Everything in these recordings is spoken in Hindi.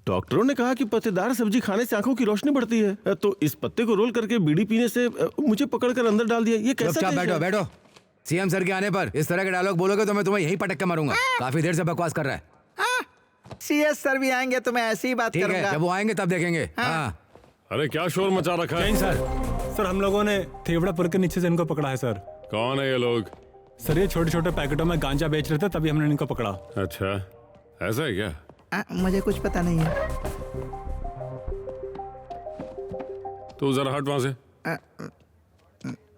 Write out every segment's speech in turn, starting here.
डॉक्टरों ने कहा कि पत्तेदार सब्जी खाने से आंखों की रोशनी बढ़ती है, तो इस पत्ते को रोल करके बीड़ी पीने से मुझे पकड़कर अंदर डाल दिया। ये कैसा? चुपचाप बैठो बैठो। सीएम सर के आने पर इस तरह के डायलॉग बोलोगे तो मैं तुम्हें यहीं पटक के मारूंगा। काफी देर से बकवास कर रहा है। सीएस सर भी आएंगे तो मैं ऐसी ही बात ठीक करूंगा। है, जब वो आएंगे तब देखेंगे। हाँ। अरे क्या शोर मचा रखा है? सर हम लोगों ने थेवड़ापुर के नीचे से इनको पकड़ा है सर। कौन है ये लोग? सर ये छोटे छोटे पैकेटों में गांजा बेच रहे थे, तभी हमने इनको पकड़ा। अच्छा, ऐसा है क्या? मुझे कुछ पता नहीं है। तू जरा हट वहां से।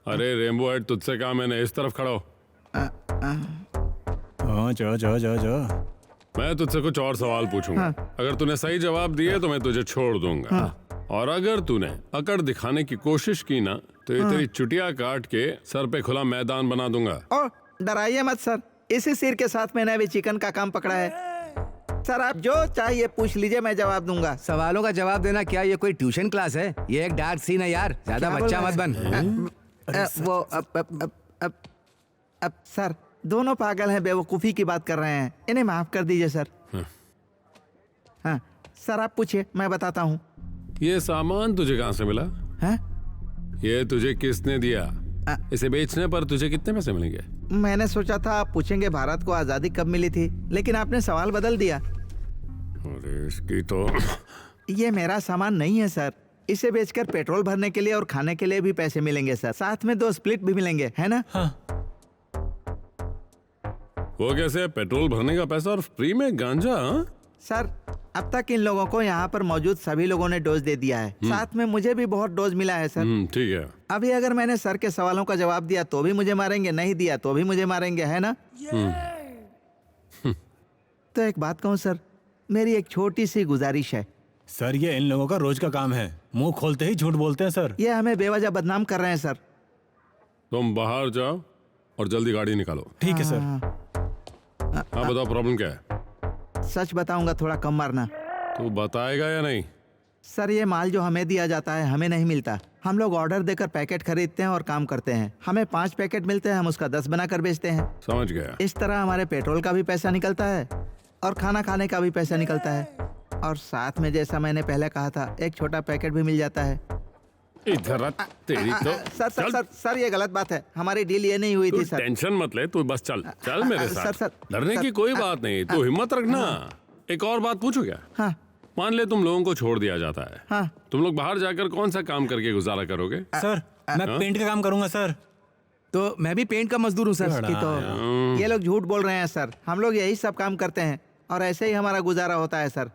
अरे रेनबो हेड, तुझसे कहा मैंने, इस तरफ खड़ा हो। हाँ जा जा जा जा। मैं तुझसे कुछ और सवाल पूछूंगा। अगर तूने सही जवाब दिए तो मैं तुझे छोड़ दूंगा, और अगर तूने अकड़ दिखाने की कोशिश की ना तो ये तेरी चुटिया काट के सर पे खुला मैदान बना दूंगा। ओ डराइए मत सर, इसी सिर के साथ मैंने अभी चिकन का काम पकड़ा है। सर आप जो चाहिए पूछ लीजिए, मैं जवाब दूंगा। सवालों का जवाब देना क्या ये कोई ट्यूशन क्लास है? ये एक डार्क सीन है यार, ज्यादा क्या बच्चा बोल मत बन। वो अब सर दोनों पागल हैं, बेवकूफ़ी की बात कर रहे हैं, इन्हें माफ कर दीजिए सर। हाँ सर आप पूछिए, मैं बताता हूँ। ये सामान तुझे कहाँ से मिला? हाँ? ये तुझे किसने दिया? इसे बेचने पर तुझे कितने पैसे मिलेंगे? मैंने सोचा था आप पूछेंगे भारत को आज़ादी कब मिली थी, लेकिन आपने सवाल बदल दिया। अरे इसकी तो ये मेरा सामान नहीं है सर, इसे बेचकर पेट्रोल भरने के लिए और खाने के लिए भी पैसे मिलेंगे सर, साथ में 2 स्प्लिट भी मिलेंगे, है ना? हाँ वो कैसे? पेट्रोल भरने का पैसा और फ्री में गांजा? हाँ? सर अब तक इन लोगों को यहाँ पर मौजूद सभी लोगों ने डोज दे दिया है, साथ में मुझे भी बहुत डोज मिला है सर। ठीक है। अभी अगर मैंने सर के सवालों का जवाब दिया तो भी मुझे मारेंगे, नहीं दिया तो भी मुझे मारेंगे, है ना? तो एक बात कहूँ सर, मेरी एक छोटी सी गुजारिश है। सर, ये इन लोगों का रोज का काम है, मुंह खोलते ही झूठ बोलते हैं सर। ये हमें बेवजह बदनाम कर रहे हैं सर। तुम बाहर जाओ और जल्दी गाड़ी निकालो। ठीक है सर। हाँ बताओ, प्रॉब्लम क्या है? सच बताऊंगा, थोड़ा कम मारना। तू बताएगा या नहीं? सर ये माल जो हमें दिया जाता है हमें नहीं मिलता, हम लोग ऑर्डर देकर पैकेट खरीदते हैं और काम करते हैं। हमें 5 पैकेट मिलते हैं, हम उसका 10 बनाकर बेचते हैं। समझ गया। इस तरह हमारे पेट्रोल का भी पैसा निकलता है और खाना खाने का भी पैसा निकलता है, और साथ में जैसा मैंने पहले कहा था, एक छोटा पैकेट भी मिल जाता है। इधर आ, तेरी तो सर सर चल। सर सर ये गलत बात है, हमारी डील ये नहीं हुई तू थी सर। टेंशन मत ले, तू बस चल चल मेरे सर, साथ। सर, डरने सर, की कोई बात नहीं, तू हिम्मत रखना। एक और बात पूछू क्या? हाँ मान ले तुम लोगों को छोड़ दिया जाता है, हाँ। तुम लोग बाहर जाकर कौन सा काम करके गुजारा करोगे? सर मैं पेंट का काम करूंगा सर। तो मैं भी पेंट का मजदूर हूँ सर। कि तो ये लोग झूठ बोल रहे हैं सर, हम लोग यही सब काम करते हैं और ऐसे ही हमारा गुजारा होता है सर।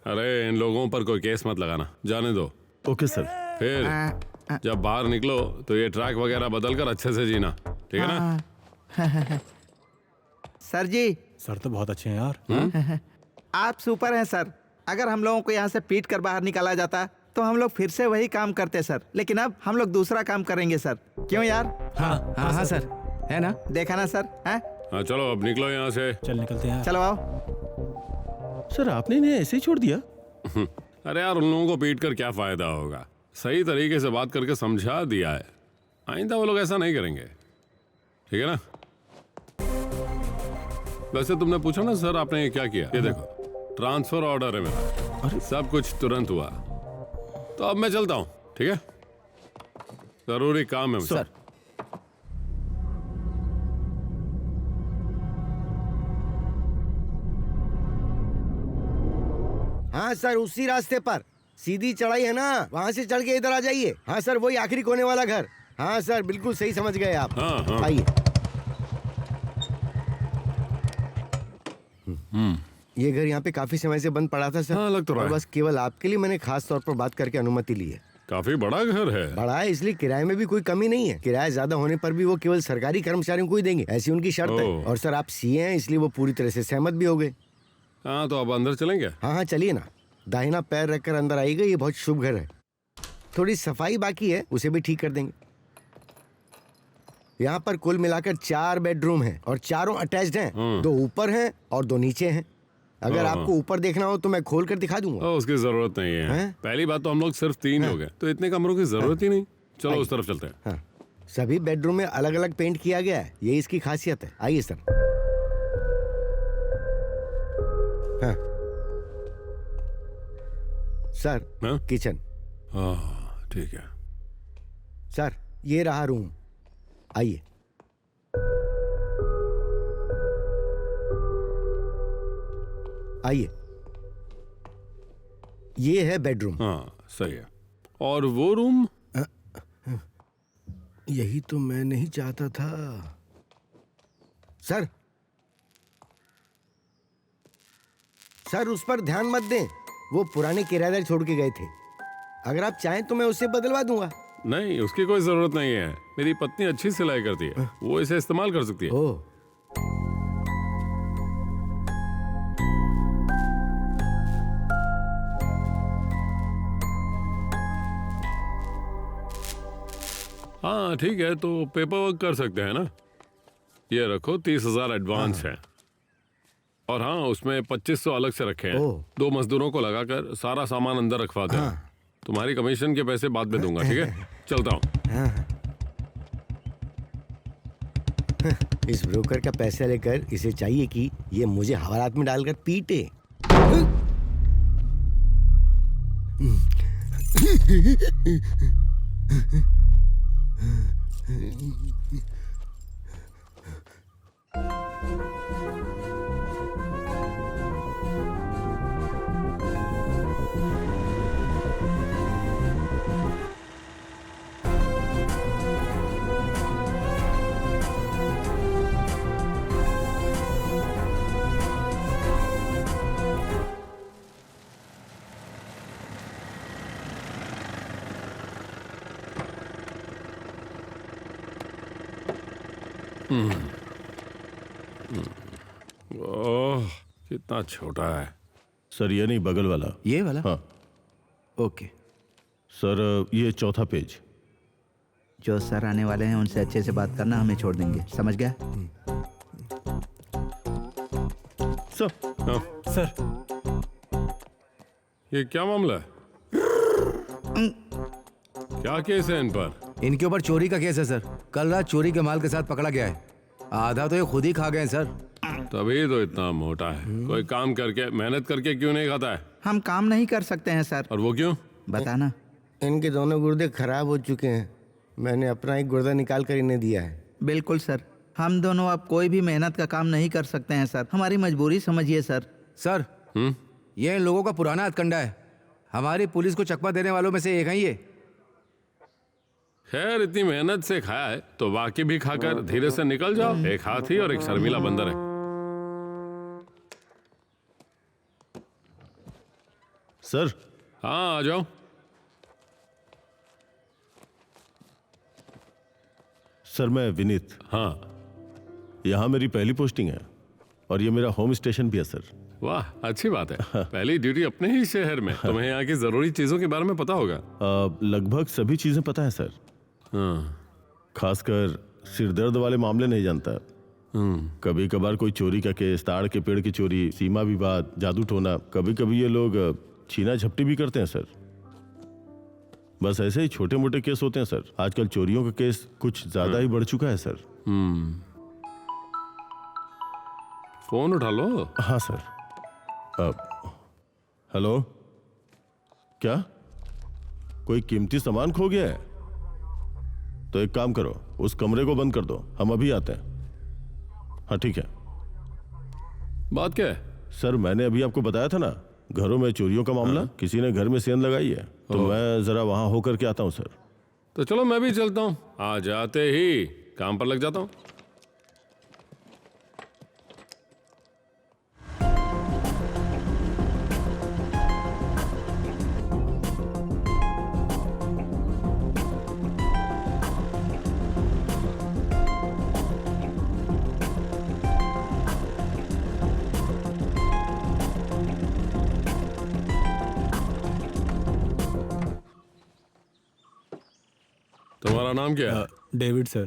अरे इन लोगों पर कोई केस मत लगाना, जाने दो। Okay sir. फिर जब बाहर निकलो तो ये ट्रैक वगैरह बदल कर अच्छे से जीना, ठीक है ना? सर जी सर तो बहुत अच्छे हैं यार। आप सुपर हैं सर। अगर हम लोगों को यहाँ से पीट कर बाहर निकाला जाता तो हम लोग फिर से वही काम करते सर, लेकिन अब हम लोग दूसरा काम करेंगे सर। क्यों यार? हाँ हाँ हाँ सर, है ना? देखा ना सर? हैं? हाँ चलो अब निकलो यहाँ से। चल निकलते हैं यार। चलो आओ। सर आपने इन्हें ऐसे ही छोड़ दिया? अरे यार, उन लोगों को पीट कर क्या फायदा होगा? सही तरीके से बात करके समझा दिया है, आइंदा वो लोग ऐसा नहीं करेंगे, ठीक है ना? वैसे तुमने पूछा ना सर आपने ये क्या किया? ये देखो, ट्रांसफर ऑर्डर है मेरा, सब कुछ तुरंत हुआ। तो अब मैं चलता हूँ, ठीक है? जरूरी काम है मुझे। सर हाँ सर, उसी रास्ते पर सीधी चढ़ाई है ना, वहाँ से चढ़ के इधर आ जाइए। हाँ सर, वही आखिरी कोने वाला घर। हाँ सर, बिल्कुल सही समझ गए आप। हाँ, हाँ। आइए। ये घर यहाँ पे काफी समय से बंद पड़ा था सर। हाँ, लग तो रहा और है। बस केवल आपके लिए मैंने खास तौर पर बात करके अनुमति ली है। काफी बड़ा घर है। बड़ा है इसलिए किराए में भी कोई कमी नहीं है। किराया ज्यादा होने पर भी वो केवल सरकारी कर्मचारियों को ही देंगे, ऐसी उनकी शर्त है। ओह। और सर आप सीए हैं इसलिए वो पूरी तरह से सहमत भी हो गए। हाँ तो अब अंदर चलेंगे? हाँ हाँ चलिए ना, दाहिना पैर रखकर अंदर आइएगा, ये बहुत शुभ घर है। थोड़ी सफाई बाकी है, उसे भी ठीक कर देंगे। यहाँ पर कुल मिलाकर 4 बेडरूम हैं और चारों अटैच्ड हैं। 2 ऊपर हैं और 2 नीचे हैं। अगर हाँ, आपको ऊपर देखना हो तो मैं खोल कर दिखा दूंगा। उसकी जरूरत नहीं है। हैं? पहली बात तो हम लोग सिर्फ 3 लोग हैं, तो इतने कमरों की जरूरत ही नहीं। चलो उस तरफ चलते हैं। हाँ, सभी बेडरूम में अलग अलग पेंट किया गया है, यही इसकी खासियत है। आइए सर। हाँ सर, हाँ? किचन। हाँ ठीक है। सर ये रहा रूम, आइए। आइए, ये है बेडरूम। हाँ सही है। और वो रूम? यही तो मैं नहीं चाहता था सर। सर उस पर ध्यान मत दें, वो पुराने किराएदार छोड़ के गए थे। अगर आप चाहें तो मैं उससे बदलवा दूंगा। नहीं, उसकी कोई जरूरत नहीं है। मेरी पत्नी अच्छी सिलाई करती है, वो इसे इस्तेमाल कर सकती है। ओह, हाँ ठीक है, तो पेपर वर्क कर सकते हैं ना। ये रखो, 30,000 एडवांस है। और हाँ, उसमें 2500 अलग से रखे हैं। ओह। 2 मजदूरों को लगाकर सारा सामान अंदर रखवा दे। तुम्हारी कमीशन के पैसे बाद में दूंगा, ठीक है? चलता हूँ। इस ब्रोकर का पैसा लेकर इसे चाहिए कि ये मुझे हवालात में डालकर पीटे। ओह, कितना छोटा है। सर ये नहीं, बगल वाला। ये वाला? हाँ ओके। सर, ये चौथा पेज। जो सर आने वाले हैं उनसे अच्छे से बात करना, हमें छोड़ देंगे, समझ गया? सर हाँ, सर ये क्या मामला है? क्या केस है इन पर? इनके ऊपर चोरी का केस है सर। कल रात चोरी के माल के साथ पकड़ा गया है। आधा तो ये खुद ही खा गए हैं सर। तभी तो इतना मोटा है। कोई काम करके, मेहनत करके क्यों नहीं खाता है? हम काम नहीं कर सकते हैं सर। और वो क्यों? बताना। इनके दोनों गुर्दे खराब हो चुके हैं। मैंने अपना एक गुर्दा निकाल कर इन्हें दिया है। बिल्कुल सर, हम दोनों अब कोई भी मेहनत का काम नहीं कर सकते हैं सर। हमारी मजबूरी समझिए सर। सर ये इन लोगों का पुराना हथकंडा है। हमारी पुलिस को चकमा देने वालों में से एक है ये। खैर, इतनी मेहनत से खाया है तो बाकी भी खाकर धीरे से निकल जाओ। एक हाथी और एक शर्मीला बंदर है। सर, हाँ, आ जाओ। सर मैं विनीत। हाँ, यहाँ मेरी पहली पोस्टिंग है और ये मेरा होम स्टेशन भी है सर। वाह, अच्छी बात है। पहली ड्यूटी अपने ही शहर में। तुम्हें यहाँ की जरूरी चीजों के बारे में पता होगा। लगभग सभी चीजें पता है सर। हाँ। खासकर सिरदर्द वाले मामले नहीं जानता। कभी कभार कोई चोरी का केस, ताड़ के पेड़ की चोरी, सीमा विवाद, जादू टोना, कभी कभी ये लोग छीना झपटी भी करते हैं सर। बस ऐसे ही छोटे मोटे केस होते हैं सर। आजकल चोरियों का केस कुछ ज्यादा ही बढ़ चुका है सर। फोन उठा लो। हाँ सर। हेलो, क्या कोई कीमती सामान खो गया है? तो एक काम करो, उस कमरे को बंद कर दो, हम अभी आते हैं। हाँ ठीक है। बात क्या है? सर मैंने अभी आपको बताया था ना, घरों में चोरियों का मामला। किसी ने घर में सेंध लगाई है, तो मैं जरा वहां होकर के आता हूँ सर। तो चलो मैं भी चलता हूँ। आ जाते ही काम पर लग जाता हूँ। तुम्हारा नाम क्या है? David sir.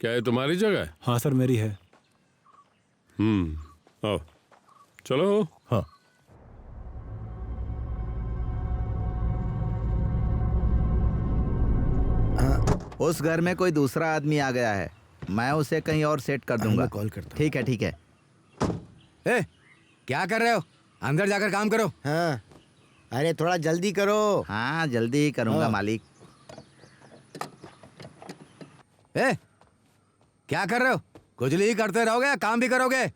क्या है तुम्हारी जगह है? हाँ सर, मेरी है। आओ, चलो। हाँ उस घर में कोई दूसरा आदमी आ गया है, मैं उसे कहीं और सेट कर दूंगा। मैं कॉल करता हूँ। ठीक है ठीक है। ए, क्या कर रहे हो? अंदर जाकर काम करो। हाँ, अरे थोड़ा जल्दी करो। हाँ जल्दी ही करूंगा मालिक। ए, क्या कर रहे हो? खुजली ही करते रहोगे या काम भी करोगे?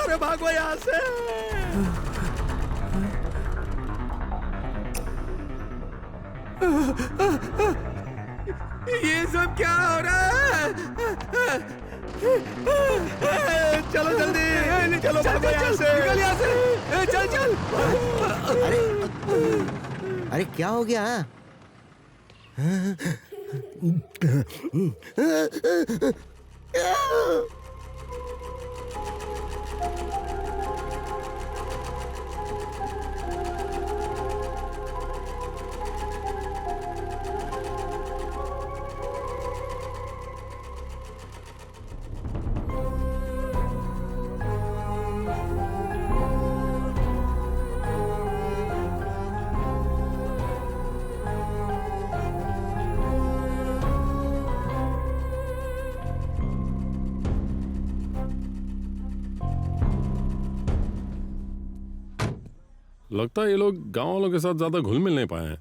अरे भागो यहाँ से। ये सब क्या हो रहा है? चलो जल्दी, चलो भागो यहाँ से, निकल यहाँ से, चल चल। अरे क्या हो गया? लगता है ये लोग गांव वालों के साथ ज्यादा घुल मिल नहीं पाए हैं।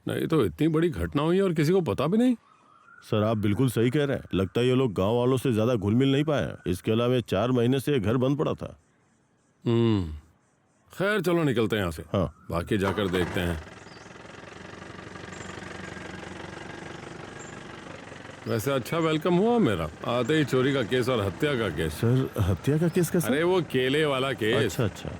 नहीं तो इतनी बड़ी घटना हुई और किसी को पता भी नहीं। सर आप बिल्कुल सही कह रहे हैं, लगता है ये लोग गांव वालों से ज्यादा घुल मिल नहीं पाए हैं। इसके अलावा 4 महीने से ये घर बंद पड़ा था। खैर चलो निकलते हैं यहाँ से। हाँ। बाकी जाकर देखते हैं। वैसे अच्छा वेलकम हुआ मेरा, आते ही चोरी का केस और हत्या का केस। सर हत्या का केस कैसा? अरे वो केले वाला केस। अच्छा अच्छा।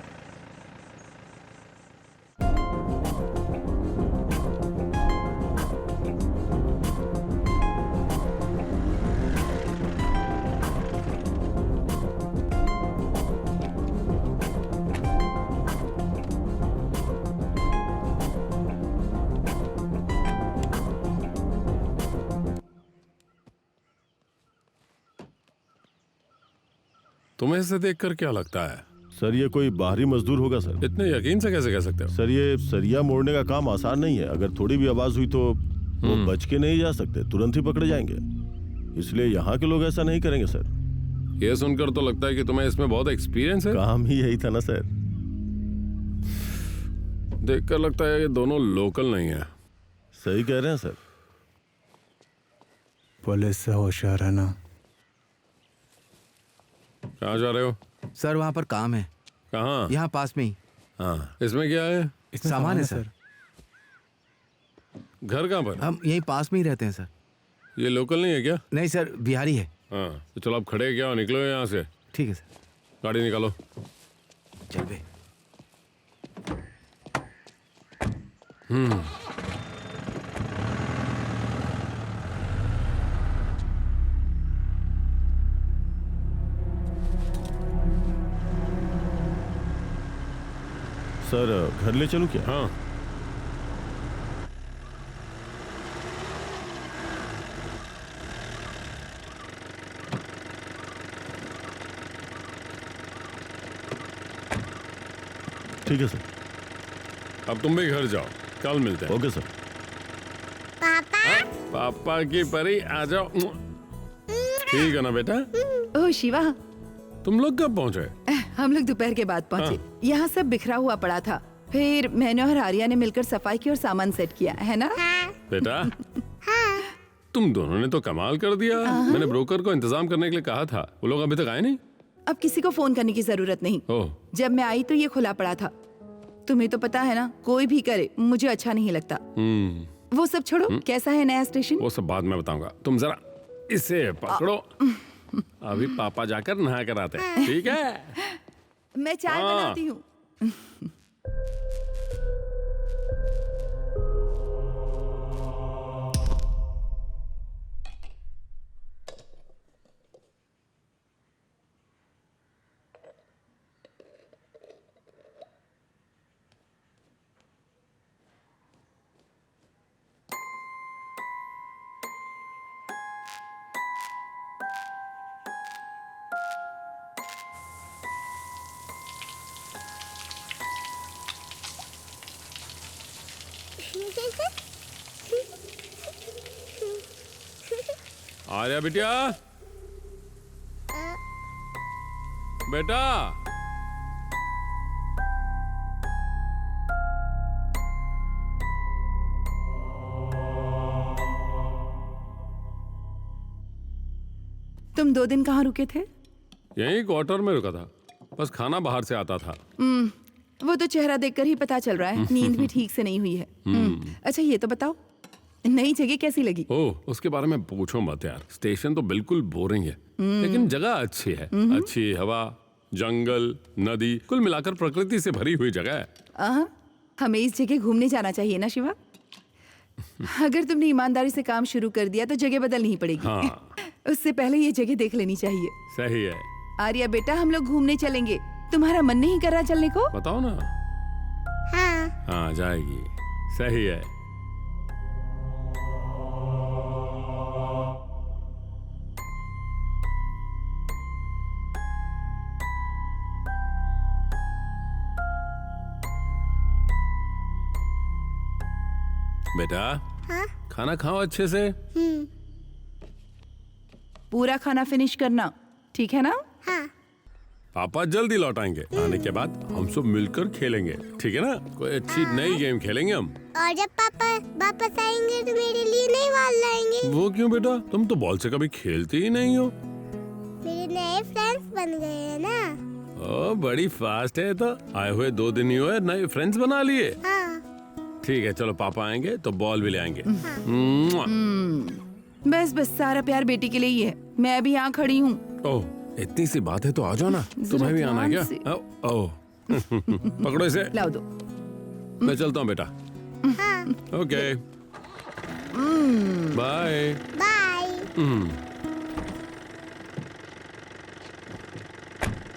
तुम्हें इसे देखकर क्या लगता है? सर ये कोई बाहरी मजदूर होगा सर। इतने यकीन से कैसे कह सकते हो? सर ये सरिया मोड़ने का काम आसान नहीं है। अगर थोड़ी भी आवाज हुई तो वो बच के नहीं जा सकते, तुरंत ही पकड़े जाएंगे। इसलिए यहाँ के लोग ऐसा नहीं करेंगे सर। ये सुनकर तो लगता है कि तुम्हें इसमें बहुत एक्सपीरियंस है। काम ही यही था ना सर। देखकर लगता है ये दोनों लोकल नहीं है। सही कह रहे हैं सर। पुलिस से होशियार रहना। कहाँ जा रहे हो? सर वहाँ पर काम है। कहाँ? यहाँ पास में ही। हाँ, इसमें क्या है? इसमें सामान है सर। घर कहाँ पर? हम यहीं पास में ही रहते हैं सर। ये लोकल नहीं है क्या? नहीं सर, बिहारी है। हाँ तो चलो आप खड़े क्या हो, निकलो यहाँ से। ठीक है सर, गाड़ी निकालो। चल बे। सर घर ले चलूं क्या? हाँ ठीक है सर। अब तुम भी घर जाओ, कल मिलते हैं। Okay sir. पापा की परी आ जाओ। ठीक है ना बेटा? ओह शिवा, तुम लोग कब पहुँचे? हम लोग दोपहर के बाद पहुंचे। यहाँ सब बिखरा हुआ पड़ा था, फिर मैंने और आर्या ने मिलकर सफाई की और सामान सेट किया, है ना? बेटा तुम दोनों ने तो कमाल कर दिया। मैंने ब्रोकर को इंतजाम करने के लिए कहा था, वो लोग अभी तक आए नहीं। अब किसी को फोन करने की जरूरत नहीं। ओह जब मैं आई तो ये खुला पड़ा था। तुम्हें तो पता है ना, कोई भी करे मुझे अच्छा नहीं लगता। वो सब छोड़ो, कैसा है नया स्टेशन? वो सब बाद में बताऊंगा, तुम जरा इसे पकड़ो। अभी पापा जाकर नहा कर आते हैं, ठीक है? मैं चाय हाँ। बनाती हूँ। आर्या बिटिया, बेटा तुम 2 दिन कहाँ रुके थे? यहीं क्वार्टर में रुका था, बस खाना बाहर से आता था। वो तो चेहरा देखकर ही पता चल रहा है, नींद भी ठीक से नहीं हुई है। अच्छा ये तो बताओ, नई जगह कैसी लगी? ओह, उसके बारे में पूछो मत यार। स्टेशन तो बिल्कुल बोरिंग है, लेकिन जगह अच्छी है। अच्छी हवा, जंगल, नदी, कुल मिलाकर प्रकृति से भरी हुई जगह है। हमें इस जगह घूमने जाना चाहिए ना शिवा? अगर तुमने ईमानदारी से काम शुरू कर दिया तो जगह बदलनी पड़ेगी। हाँ। उससे पहले ये जगह देख लेनी चाहिए। सही है। आर्या बेटा, हम लोग घूमने चलेंगे, तुम्हारा मन नहीं कर रहा चलने को? बताओ ना। हाँ जाएगी। सही है। बेटा, खाना खाओ अच्छे से। पूरा खाना फिनिश करना, ठीक है ना? पापा जल्दी लौट आएंगे। आने के बाद हम सब मिलकर खेलेंगे, ठीक है ना? कोई अच्छी नई गेम खेलेंगे हम। और जब पापा वापस आएंगे तो मेरे लिए नई बॉल लाएंगे। वो क्यों बेटा? तुम तो बॉल से कभी खेलती ही नहीं हो। मेरे नए फ्रेंड्स बन गए हैं ना। ओ, बड़ी फास्ट है। तो आए हुए 2 दिन ही हुए, नए फ्रेंड्स बना लिए। ठीक है, चलो पापा आएंगे तो बॉल भी ले आएंगे। बस बस, सारा प्यार बेटी के लिए ही है। मैं अभी यहाँ खड़ी हूँ। ओह, इतनी सी बात है तो आ जाओ ना। तुम्हें भी आना है क्या? ओह, पकड़ो इसे। लाओ दो। मैं चलता हूँ बेटा। Okay, bye bye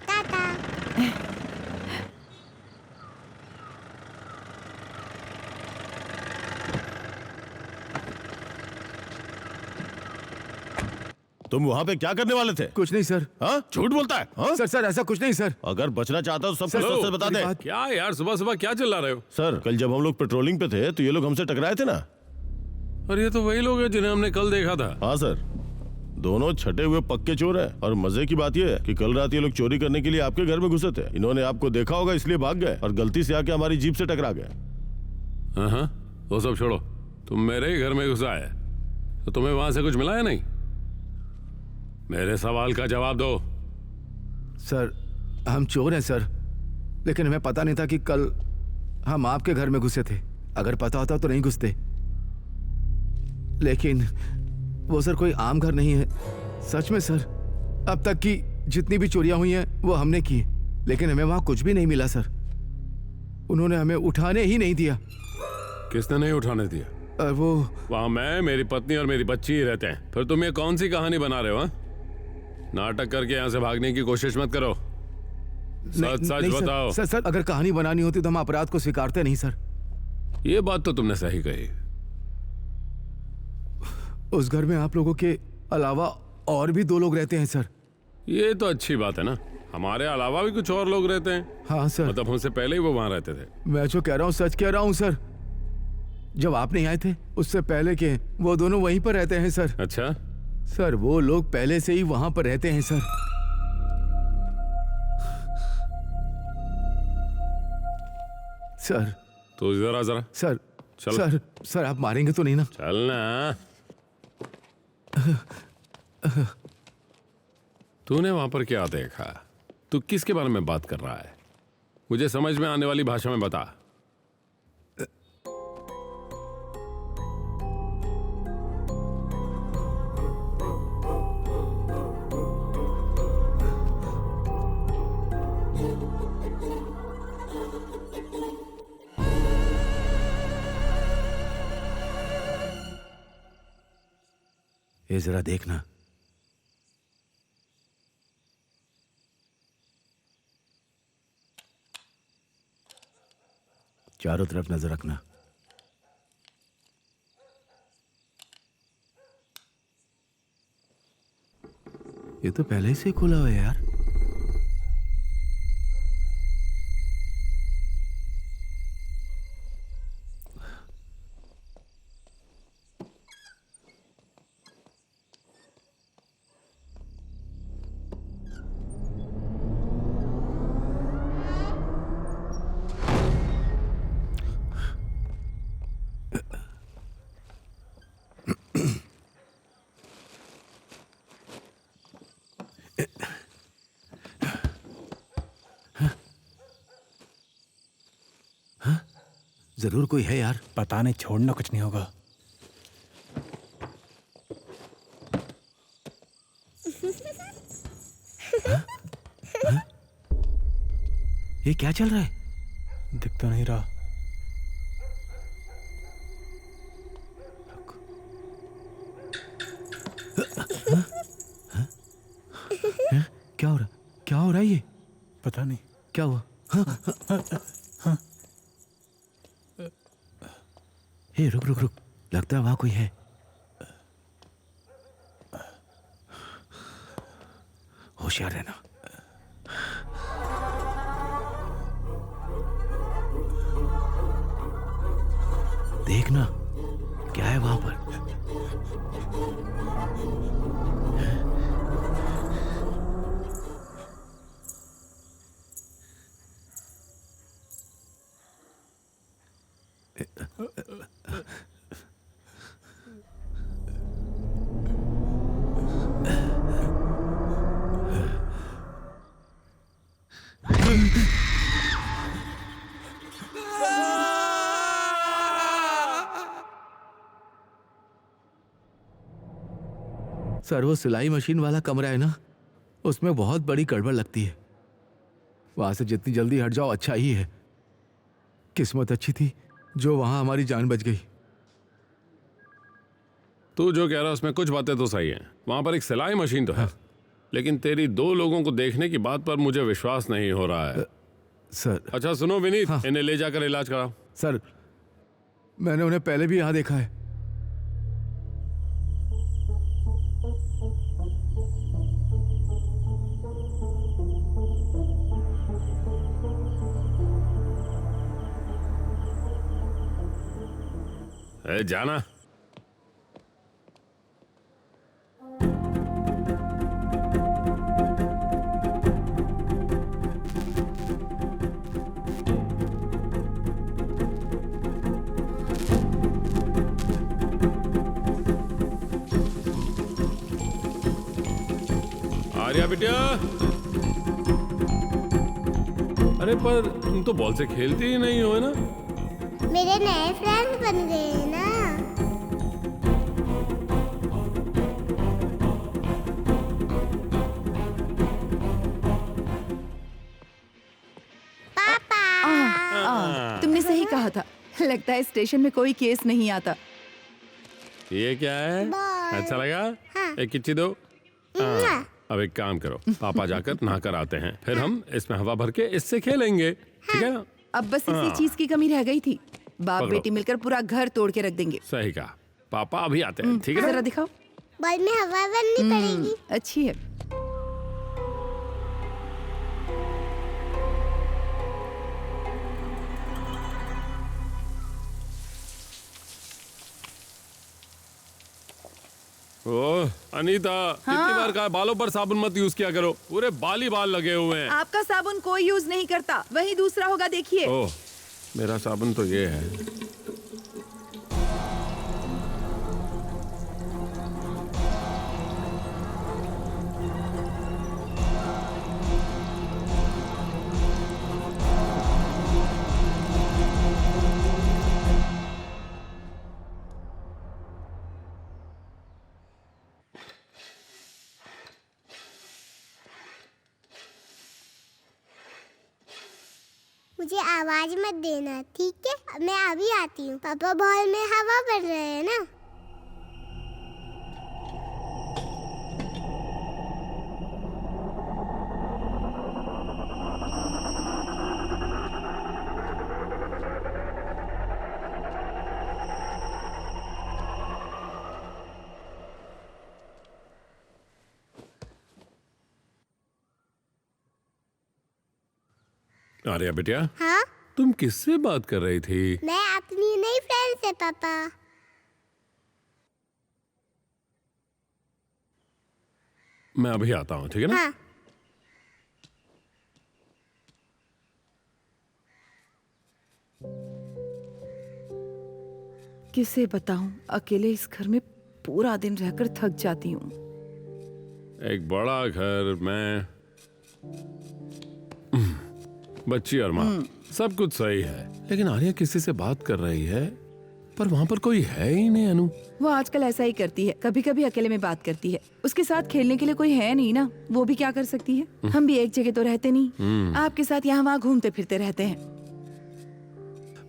tata. तुम वहाँ पे क्या करने वाले थे? कुछ नहीं सर। हाँ, झूठ बोलता है? हाँ? सर ऐसा कुछ नहीं सर। अगर बचना चाहता हो तो सब कुछ हेलो, सच बता दे। क्या यार, सुबह सुबह क्या चिल्ला रहे हो? सर, कल जब हम लोग पेट्रोलिंग पे थे तो ये लोग हमसे टकराए थे ना। और ये तो वही लोग हैं जिन्हें हमने कल देखा था। हाँ सर, दोनों छठे हुए पक्के चोर हैं। और मजे की बात यह है कि कल रात ये लोग चोरी करने के लिए आपके घर में घुसे थे। इन्होंने आपको देखा होगा इसलिए भाग गए और गलती से आके हमारी जीप से टकरा गए। हाँ, वो सब छोड़ो। तुम मेरे ही घर में घुसा है तो तुम्हें वहां से कुछ मिला है नहीं? मेरे सवाल का जवाब दो। सर हम चोर हैं सर, लेकिन हमें पता नहीं था कि कल हम आपके घर में घुसे थे। अगर पता होता तो नहीं घुसते। लेकिन वो सर कोई आम घर नहीं है। सच में सर, अब तक की जितनी भी चोरियां हुई हैं वो हमने की, लेकिन हमें वहां कुछ भी नहीं मिला सर। उन्होंने हमें उठाने ही नहीं दिया। किसने नहीं उठाने दिया? वो वहां मैं, मेरी पत्नी और मेरी बच्ची ही रहते हैं। फिर तुम ये कौन सी कहानी बना रहे हो? हाँ? नाटक करके यहाँ से भागने की कोशिश मत करो। सच सच नहीं बताओ। सर, सर अगर कहानी बनानी होती तो हम अपराध को स्वीकारते नहीं सर। ये बात तो तुमने सही कही। उस घर में आप लोगों के अलावा और भी 2 लोग रहते हैं सर। ये तो अच्छी बात है ना, हमारे अलावा भी कुछ और लोग रहते हैं। हाँ सर। मतलब हमसे पहले ही वो वहां रहते थे। मैं जो कह रहा हूँ सच कह रहा हूँ सर। जब आप नहीं आए थे उससे पहले के वो दोनों वहीं पर रहते हैं सर। अच्छा, सर वो लोग पहले से ही वहां पर रहते हैं सर। सर तो जरा जरा सर चलो। सर सर आप मारेंगे तो नहीं ना? चलना। तूने वहां पर क्या देखा? तू किसके बारे में बात कर रहा है? मुझे समझ में आने वाली भाषा में बता। ये जरा देखना। चारों तरफ नजर रखना। ये तो पहले से खुला हुआ है यार। जरूर कोई है यार। पता नहीं, छोड़ना कुछ नहीं होगा। ये क्या चल रहा है? दिख तो नहीं रहा। क्या हो रहा? क्या हो रहा है ये? पता नहीं। क्या हुआ? हे रुक रुक रुक, लगता है वहां कोई है। होशियार रहना। देखना क्या है वहां पर। सर वो सिलाई मशीन वाला कमरा है ना, उसमें बहुत बड़ी गड़बड़ लगती है। वहां से जितनी जल्दी हट जाओ अच्छा ही है। किस्मत अच्छी थी जो वहां हमारी जान बच गई। तू जो कह रहा है उसमें कुछ बातें तो सही हैं। वहां पर एक सिलाई मशीन तो है, लेकिन तेरी 2 लोगों को देखने की बात पर मुझे विश्वास नहीं हो रहा है। सर अच्छा सुनो विनीत, इन्हें ले जाकर इलाज कराओ। सर मैंने उन्हें पहले भी यहां देखा है। जाना। आर्या बिटिया, अरे पर तुम तो बॉल से खेलती ही नहीं हो ना। मेरे नए फ्रेंड्स बन गए हैं ना। तुमने सही कहा था। लगता है स्टेशन में कोई केस नहीं आता। ये क्या है? बॉल। अच्छा लगा? हाँ। एक किच्ची दो। अब एक काम करो, पापा जाकर नहा कर आते हैं, फिर हम इसमें हवा भर के इससे खेलेंगे, ठीक है ना? अब बस इसी चीज की कमी रह गई थी। बाप पकड़ो। बेटी मिलकर पूरा घर तोड़ के रख देंगे। सही कहा। पापा अभी आते हैं, ठीक है जरा ना? दिखाओ। बॉल में हवा भरनी पड़ेगी। अच्छी है। ओह अनीता, कितनी बार कहा बालों पर साबुन मत यूज किया करो, पूरे बाल ही बाल लगे हुए हैं। आपका साबुन कोई यूज नहीं करता, वही दूसरा होगा, देखिए। ओह मेरा साबुन तो ये है। मुझे आवाज मत देना, ठीक है? मैं अभी आती हूँ। पापा बॉल में हवा भर रहे हैं ना। आर्या बिटिया, हाँ, तुम किससे बात कर रही थी? मैं अपनी नई फ्रेंड से पापा। मैं अभी आता हूँ, ठीक है ना? हाँ। किसे बताऊं, अकेले इस घर में पूरा दिन रहकर थक जाती हूँ। एक बड़ा घर, मैं बच्ची और माँ, सब कुछ सही है, लेकिन आर्या किसी से बात कर रही है पर वहाँ पर कोई है ही नहीं। अनु वो आजकल ऐसा ही करती है, कभी कभी अकेले में बात करती है। उसके साथ खेलने के लिए कोई है नहीं ना, वो भी क्या कर सकती है। हम भी एक जगह तो रहते नहीं, आपके साथ यहाँ वहाँ घूमते फिरते रहते हैं।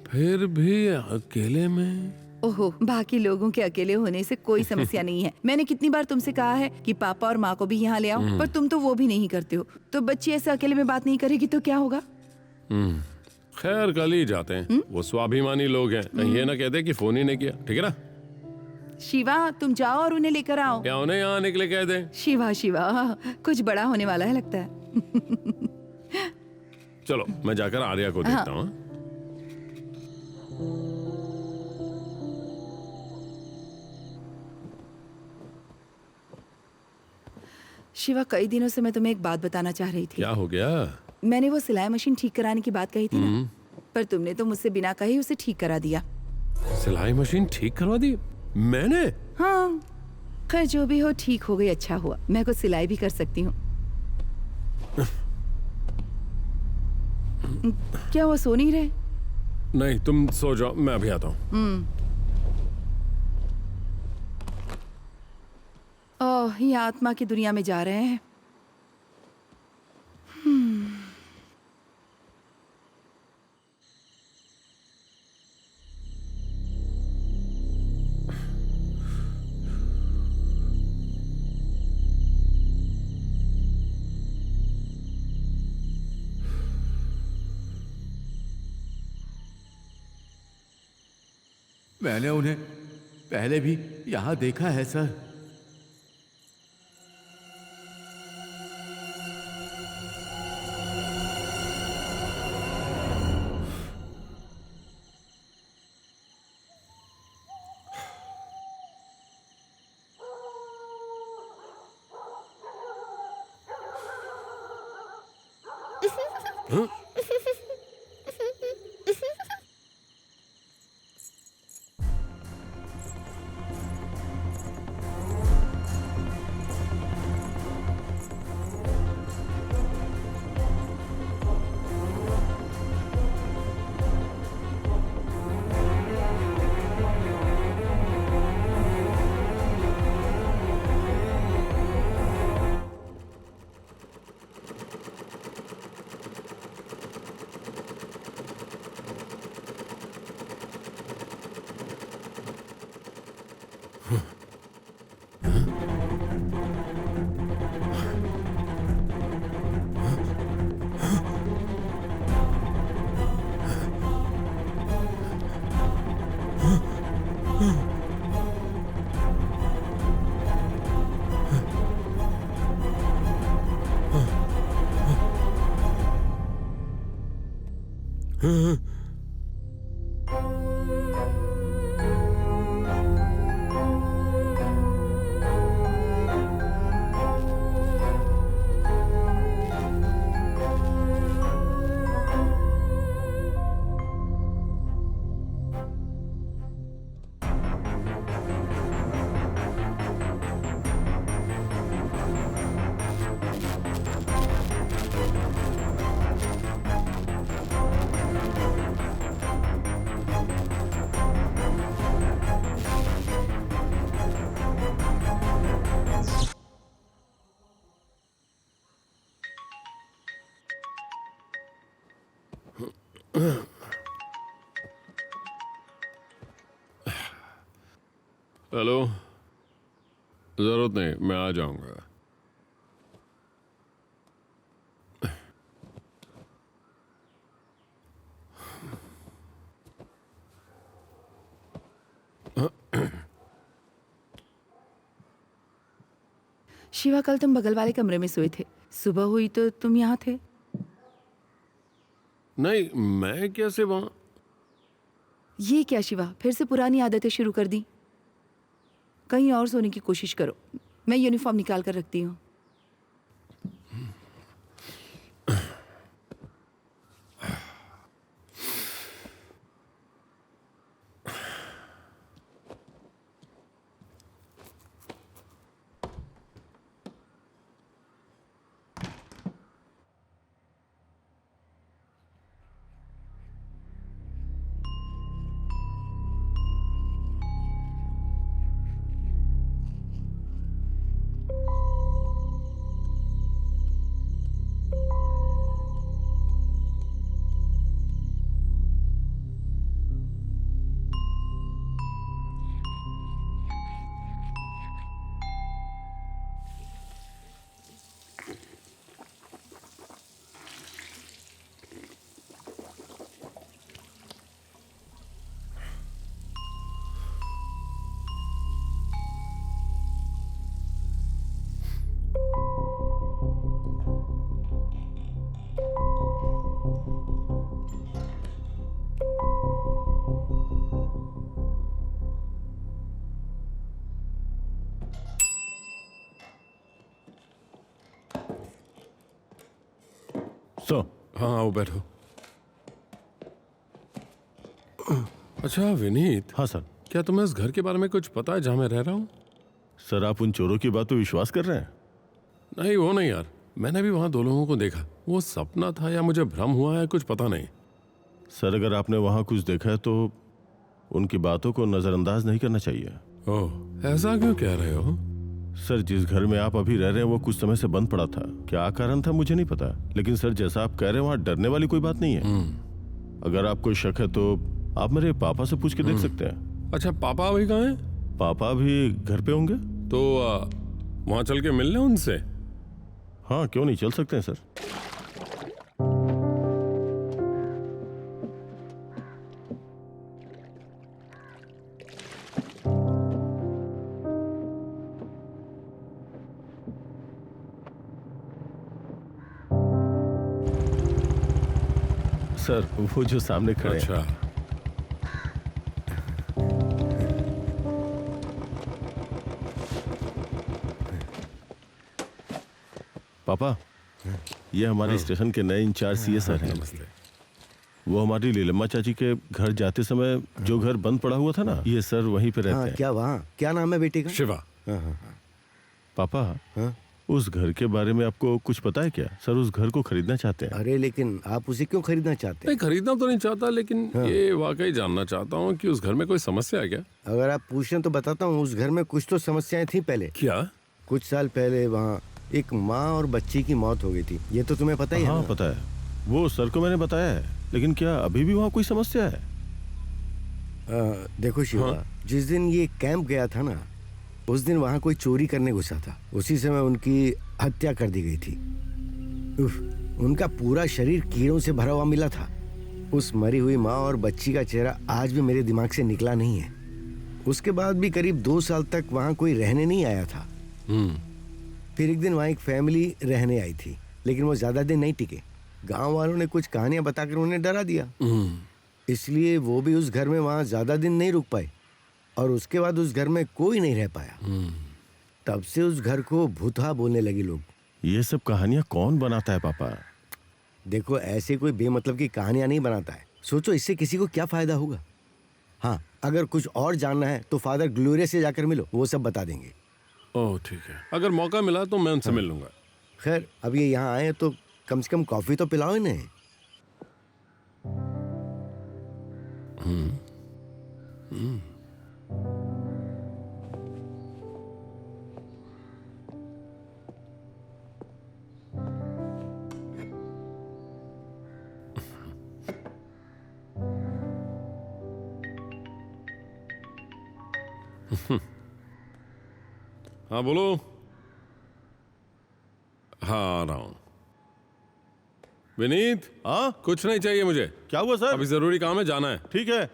फिर भी अकेले में। ओहो, बाकी लोगों के अकेले होने से कोई समस्या नहीं है। मैंने कितनी बार तुमसे कहा है कि पापा और माँ को भी यहाँ ले आओ, पर तुम तो वो भी नहीं करते हो। तो बच्ची ऐसे अकेले में बात नहीं करेगी तो क्या होगा। खैर कल ही जाते हैं। वो स्वाभिमानी लोग हैं, कहीं ये ना कहते कि फोन ही नहीं किया। ठीक है ना शिवा, तुम जाओ और उन्हें लेकर आओ। क्या उन्हें यहाँ आने के लिए कह दें? शिवा शिवा, कुछ बड़ा होने वाला है लगता है। चलो मैं जाकर आर्या को देखता हूँ। शिवा, कई दिनों से मैं तुम्हें एक बात बताना चाह रही थी। क्या हो गया? मैंने वो सिलाई मशीन ठीक कराने की बात कही थी ना, पर तुमने तो मुझसे बिना कहे ही उसे ठीक करा दिया। सिलाई मशीन ठीक करवा दी मैंने? हाँ, खैर जो भी हो ठीक हो गई, अच्छा हुआ। मैं कुछ सिलाई भी कर सकती हूँ। क्या वो सो नहीं रहे? नहीं, तुम सो जाओ, मैं अभी आता हूँ। ओह, ये आत्मा की दुनिया में जा रहे हैं। मैंने उन्हें पहले भी यहाँ देखा है सर। हेलो, जरूरत नहीं, मैं आ जाऊंगा। शिवा, कल तुम बगल वाले कमरे में सोए थे, सुबह हुई तो तुम यहाँ थे। नहीं, मैं कैसे वहां? ये क्या शिवा, फिर से पुरानी आदतें शुरू कर दी? कहीं और सोने की कोशिश करो, मैं यूनिफॉर्म निकाल कर रखती हूँ। सो हाँ आओ बैठो। अच्छा विनीत, हाँ सर। क्या तुम्हें इस घर के बारे में कुछ पता है जहाँ मैं रह रहा हूँ? सर आप उन चोरों की बात पे विश्वास कर रहे हैं? नहीं वो नहीं यार, मैंने भी वहाँ 2 लोगों को देखा। वो सपना था या मुझे भ्रम हुआ है, कुछ पता नहीं। सर अगर आपने वहाँ कुछ देखा है तो उनकी बातों को नज़रअंदाज नहीं करना चाहिए। ओह ऐसा क्यों कह रहे हो? सर जिस घर में आप अभी रह रहे हैं वो कुछ समय से बंद पड़ा था। क्या कारण था मुझे नहीं पता, लेकिन सर जैसा आप कह रहे हैं वहाँ डरने वाली कोई बात नहीं है। अगर आपको शक है तो आप मेरे पापा से पूछ के देख सकते हैं। अच्छा पापा अभी कहाँ हैं? पापा भी घर पे होंगे। तो वहाँ चल के मिल लें उनसे? हाँ क्यों नहीं, चल सकते हैं सर। सर वो जो सामने खड़े हैं। अच्छा पापा ये हमारे स्टेशन के नए इंचार्ज सीए सर हैं। वो हमारी लीलम्मा चाची के घर जाते समय जो घर बंद पड़ा हुआ था ना, ये सर वहीं पे रहते हाँ हैं। क्या वहाँ क्या नाम है बेटी का? शिवा। पापा हाँ? उस घर के बारे में आपको कुछ पता है क्या? सर उस घर को खरीदना चाहते हैं। अरे लेकिन आप उसे क्यों खरीदना चाहते हैं? नहीं खरीदना तो नहीं चाहता, लेकिन ये वाकई जानना चाहता हूँ कि उस घर में कोई समस्या है क्या? अगर आप पूछें तो बताता हूँ। उस घर में कुछ तो समस्याएं थी पहले। क्या? कुछ साल पहले वहाँ एक माँ और बच्ची की मौत हो गई थी। ये तो तुम्हें पता ही है हाँ ना? पता है, वो सर को मैंने बताया है। लेकिन क्या अभी भी वहाँ कोई समस्या है? देखो शिवा, जिस दिन ये कैंप गया था ना, उस दिन वहाँ कोई चोरी करने घुसा था। उसी समय उनकी हत्या कर दी गई थी। उफ, उनका पूरा शरीर कीड़ों से भरा हुआ मिला था। उस मरी हुई माँ और बच्ची का चेहरा आज भी मेरे दिमाग से निकला नहीं है। उसके बाद भी करीब 2 साल तक वहाँ कोई रहने नहीं आया था। फिर एक दिन वहाँ एक फैमिली रहने आई थी, लेकिन वो ज्यादा दिन नहीं टिके। गांव वालों ने कुछ कहानियां बताकर उन्हें डरा दिया, इसलिए वो भी उस घर में वहाँ ज्यादा दिन नहीं रुक पाए और उसके बाद उस घर में कोई नहीं रह पाया। तब से उस घर को भूतहा बोलने लगे लोग। ये सब कहानियां कौन बनाता है पापा? देखो ऐसे कोई बेमतलब की कहानियां नहीं बनाता है। सोचो इससे किसी को क्या फायदा होगा। हाँ अगर कुछ और जानना है तो फादर ग्लोरिया से जाकर मिलो, वो सब बता देंगे। ओह ठीक है, अगर मौका मिला तो मैं उनसे मिल लूंगा। खैर अब ये यहाँ आए तो कम से कम कॉफी तो पिलाओ इन्हें। हाँ बोलो। हाँ आ रहा हूँ। विनीत, हाँ कुछ नहीं चाहिए मुझे। क्या हुआ सर? अभी जरूरी काम है, जाना है। ठीक है।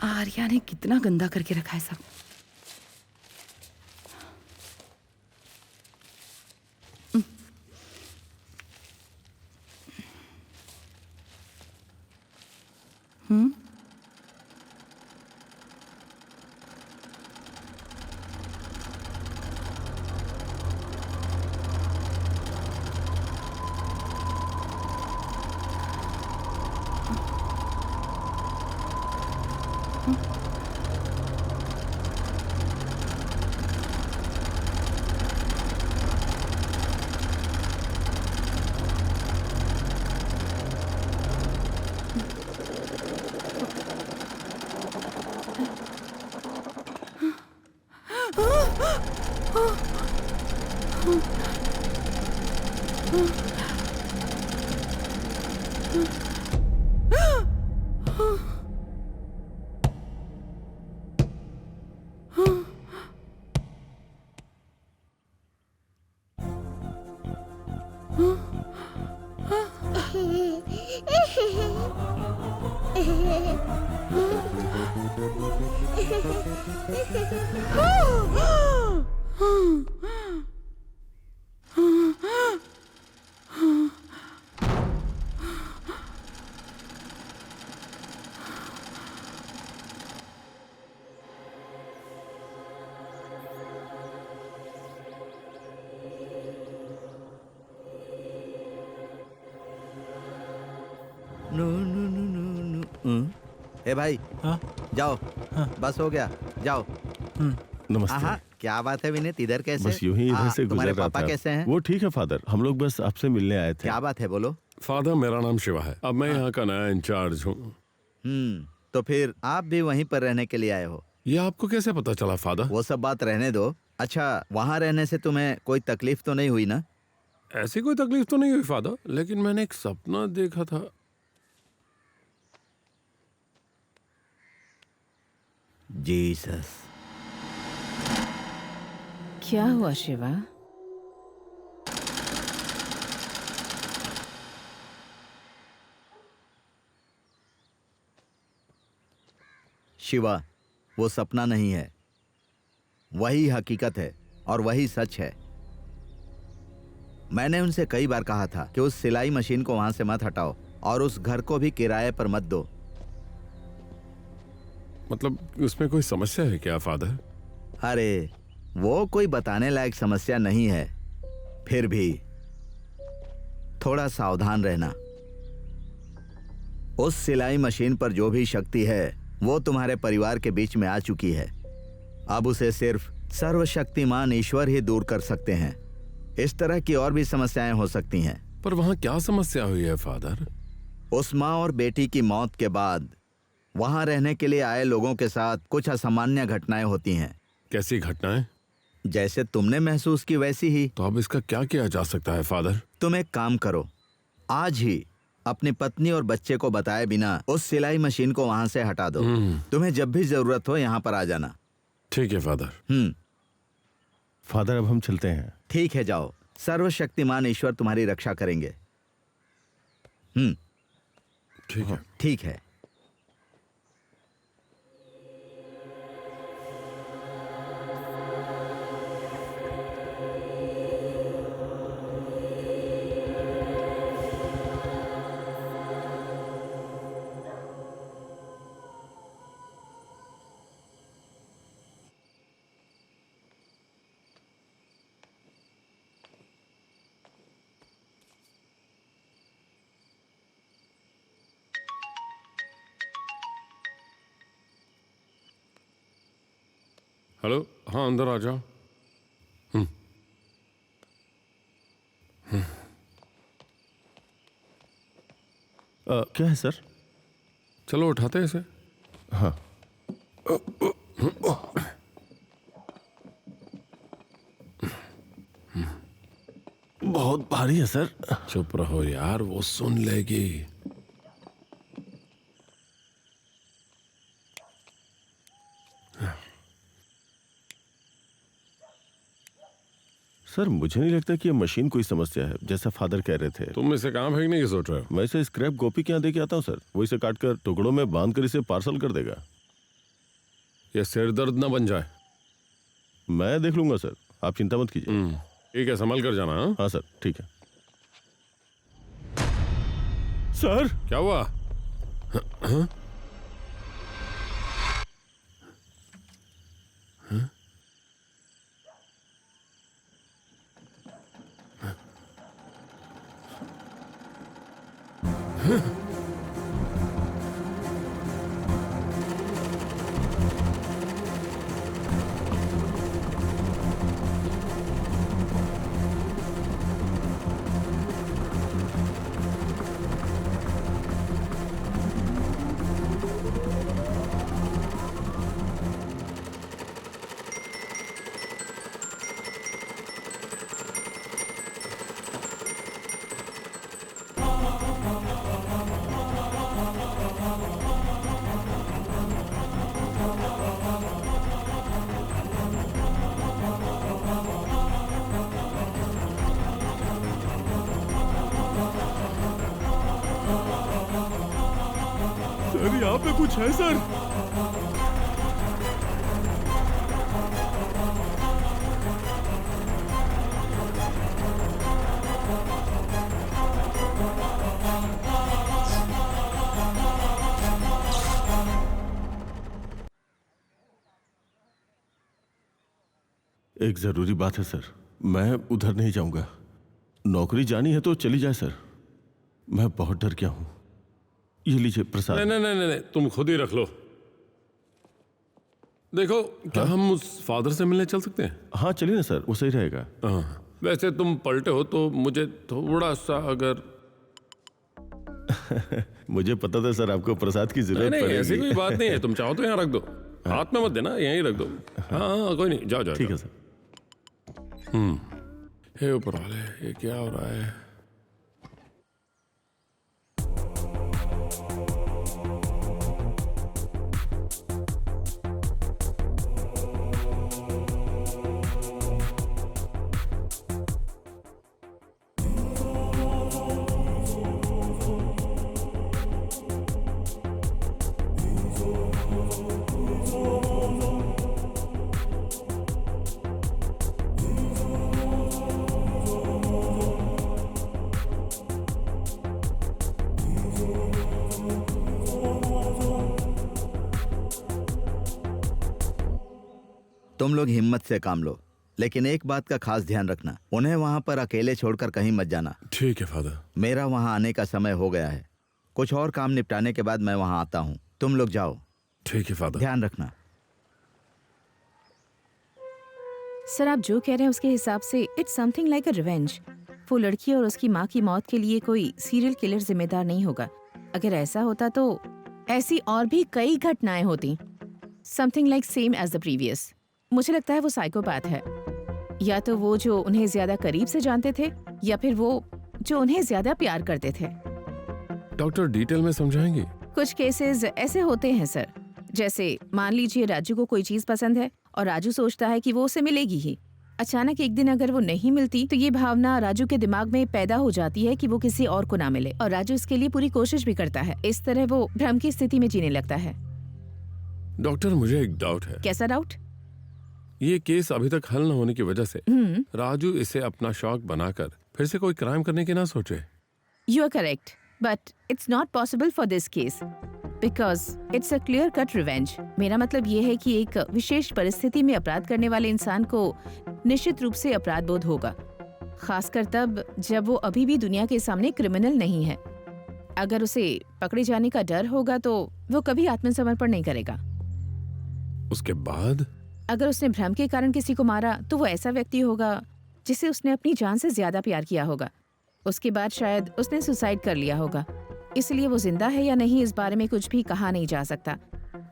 आर्या ने कितना गंदा करके रखा है सब। ए भाई, हाँ? जाओ। बस हो गया, जाओ। नमस्ते। हाँ, क्या बात है विनीत, इधर कैसे? बस यूं ही इधर से तुम्हारे गुजर रहा पापा था। कैसे हैं? वो ठीक है फादर, हम लोग बस आपसे मिलने आए थे। क्या बात है, बोलो। फादर, मेरा नाम शिवा है। अब मैं यहाँ का नया इंचार्ज हूँ। तो फिर आप भी वहीं पर रहने के लिए आए हो? ये आपको कैसे पता चला फादर? वो सब बात रहने दो। अच्छा, वहाँ रहने से तुम्हें कोई तकलीफ तो नहीं हुई ना? ऐसी कोई तकलीफ तो नहीं हुई फादर, लेकिन मैंने एक सपना देखा था। जीसस। क्या हुआ शिवा? शिवा, वो सपना नहीं है, वही हकीकत है और वही सच है। मैंने उनसे कई बार कहा था कि उस सिलाई मशीन को वहां से मत हटाओ और उस घर को भी किराए पर मत दो। मतलब उसमें कोई समस्या है क्या फादर? अरे, वो कोई बताने लायक समस्या नहीं है, फिर भी थोड़ा सावधान रहना। उस सिलाई मशीन पर जो भी शक्ति है वो तुम्हारे परिवार के बीच में आ चुकी है। अब उसे सिर्फ सर्वशक्तिमान ईश्वर ही दूर कर सकते हैं। इस तरह की और भी समस्याएं हो सकती हैं। पर वहाँ क्या समस्या हुई है फादर? उस माँ और बेटी की मौत के बाद वहां रहने के लिए आए लोगों के साथ कुछ असामान्य घटनाएं होती हैं। कैसी घटनाएं? जैसे तुमने महसूस की वैसी ही। तो अब इसका क्या किया जा सकता है फादर? तुम एक काम करो, आज ही अपनी पत्नी और बच्चे को बताए बिना उस सिलाई मशीन को वहां से हटा दो। तुम्हें जब भी जरूरत हो यहाँ पर आ जाना। ठीक है फादर। फादर, अब हम चलते हैं। ठीक है, जाओ। सर्वशक्तिमान ईश्वर तुम्हारी रक्षा करेंगे। ठीक है। ठीक है। हेलो, हाँ अंदर आ जाओ। क्या है सर? चलो उठाते हैं इसे। हाँ। बहुत भारी है सर। चुप रहो यार, वो सुन लेगी। सर, मुझे नहीं लगता कि ये मशीन कोई समस्या है, जैसा फादर कह रहे थे। तुम इसे कहाँ फेंकने की सोच रहे हो? मैं इसे स्क्रैप गोपी के यहाँ दे के आता हूँ सर। वो इसे काट कर टुकड़ों में बांध कर इसे पार्सल कर देगा। ये सिर दर्द ना बन जाए। मैं देख लूंगा सर, आप चिंता मत कीजिए। ठीक है, संभल कर जाना। हाँ हाँ सर, ठीक है। सर, क्या हुआ? सर यहाँ पे कुछ है सर। एक जरूरी बात है सर, मैं उधर नहीं जाऊंगा। नौकरी जानी है तो चली जाए सर, मैं बहुत डर गया हूं। ये लीजिए प्रसाद। नहीं नहीं नहीं नहीं, तुम खुद ही रख लो। देखो, क्या हम उस फादर से मिलने चल सकते हैं? हाँ चलिए ना सर, वो सही रहेगा। हाँ, वैसे तुम पलटे हो तो मुझे थोड़ा सा अगर मुझे पता था सर आपको प्रसाद की जरूरत नहीं ऐसी पड़ेगी। कोई बात नहीं है, तुम चाहो तो यहाँ रख दो, हाथ में मत देना, यहीं रख दो। हाँ हाँ कोई नहीं, जाओ जाओ। ठीक है सर। हे ऊपर वाले, ये क्या हो रहा है? तुम लोग हिम्मत से काम लो, लेकिन एक बात का खास ध्यान रखना, उन्हें वहां पर अकेले छोड़कर कहीं मत जाना। ठीक है फादर। मेरा वहां आने का समय हो गया है, कुछ और काम निपटाने के बाद मैं वहां आता हूँ। तुम लोग जाओ। ठीक है फादर। ध्यान रखना। सर आप जो कह रहे हैं उसके हिसाब से it's something like a revenge. वो लड़की और उसकी माँ की मौत के लिए कोई सीरियल किलर जिम्मेदार नहीं होगा। अगर ऐसा होता तो ऐसी और भी कई घटनाएं होती, something like same as the previous. मुझे लगता है वो साइकोपैथ है, या तो वो जो उन्हें ज्यादा करीब से जानते थे, या फिर वो जो उन्हें ज्यादा प्यार करते थे। डॉक्टर डिटेल में समझाएंगे? कुछ केसेस ऐसे होते हैं सर, जैसे मान लीजिए राजू को कोई चीज पसंद है और राजू सोचता है कि वो उसे मिलेगी ही। अचानक एक दिन अगर वो नहीं मिलती तो ये भावना राजू के दिमाग में पैदा हो जाती है कि वो किसी और को ना मिले, और राजू इसके लिए पूरी कोशिश भी करता है। इस तरह वो भ्रम की स्थिति में जीने लगता है। डॉक्टर मुझे एक डाउट है। कैसा डाउट? ये केस अभी तक हल न होने की वजह से राजू इसे अपना शौक बनाकर फिर से कोई क्राइम करने की ना सोचे। You are correct, but it's not possible for this case because it's a clear cut revenge. मेरा मतलब ये है कि एक विशेष परिस्थिति में अपराध करने वाले इंसान को निश्चित रूप से अपराध बोध होगा, खासकर तब जब वो अभी भी दुनिया के सामने क्रिमिनल नहीं है। अगर उसे पकड़े जाने का डर होगा तो वो कभी आत्मसमर्पण नहीं करेगा। उसके बाद अगर उसने भ्रम के कारण किसी को मारा तो वो ऐसा व्यक्ति होगा जिसे उसने अपनी जान से ज्यादा प्यार किया होगा। उसके बाद शायद उसने सुसाइड कर लिया होगा। इसलिए वो जिंदा है या नहीं इस बारे में कुछ भी कहा नहीं जा सकता,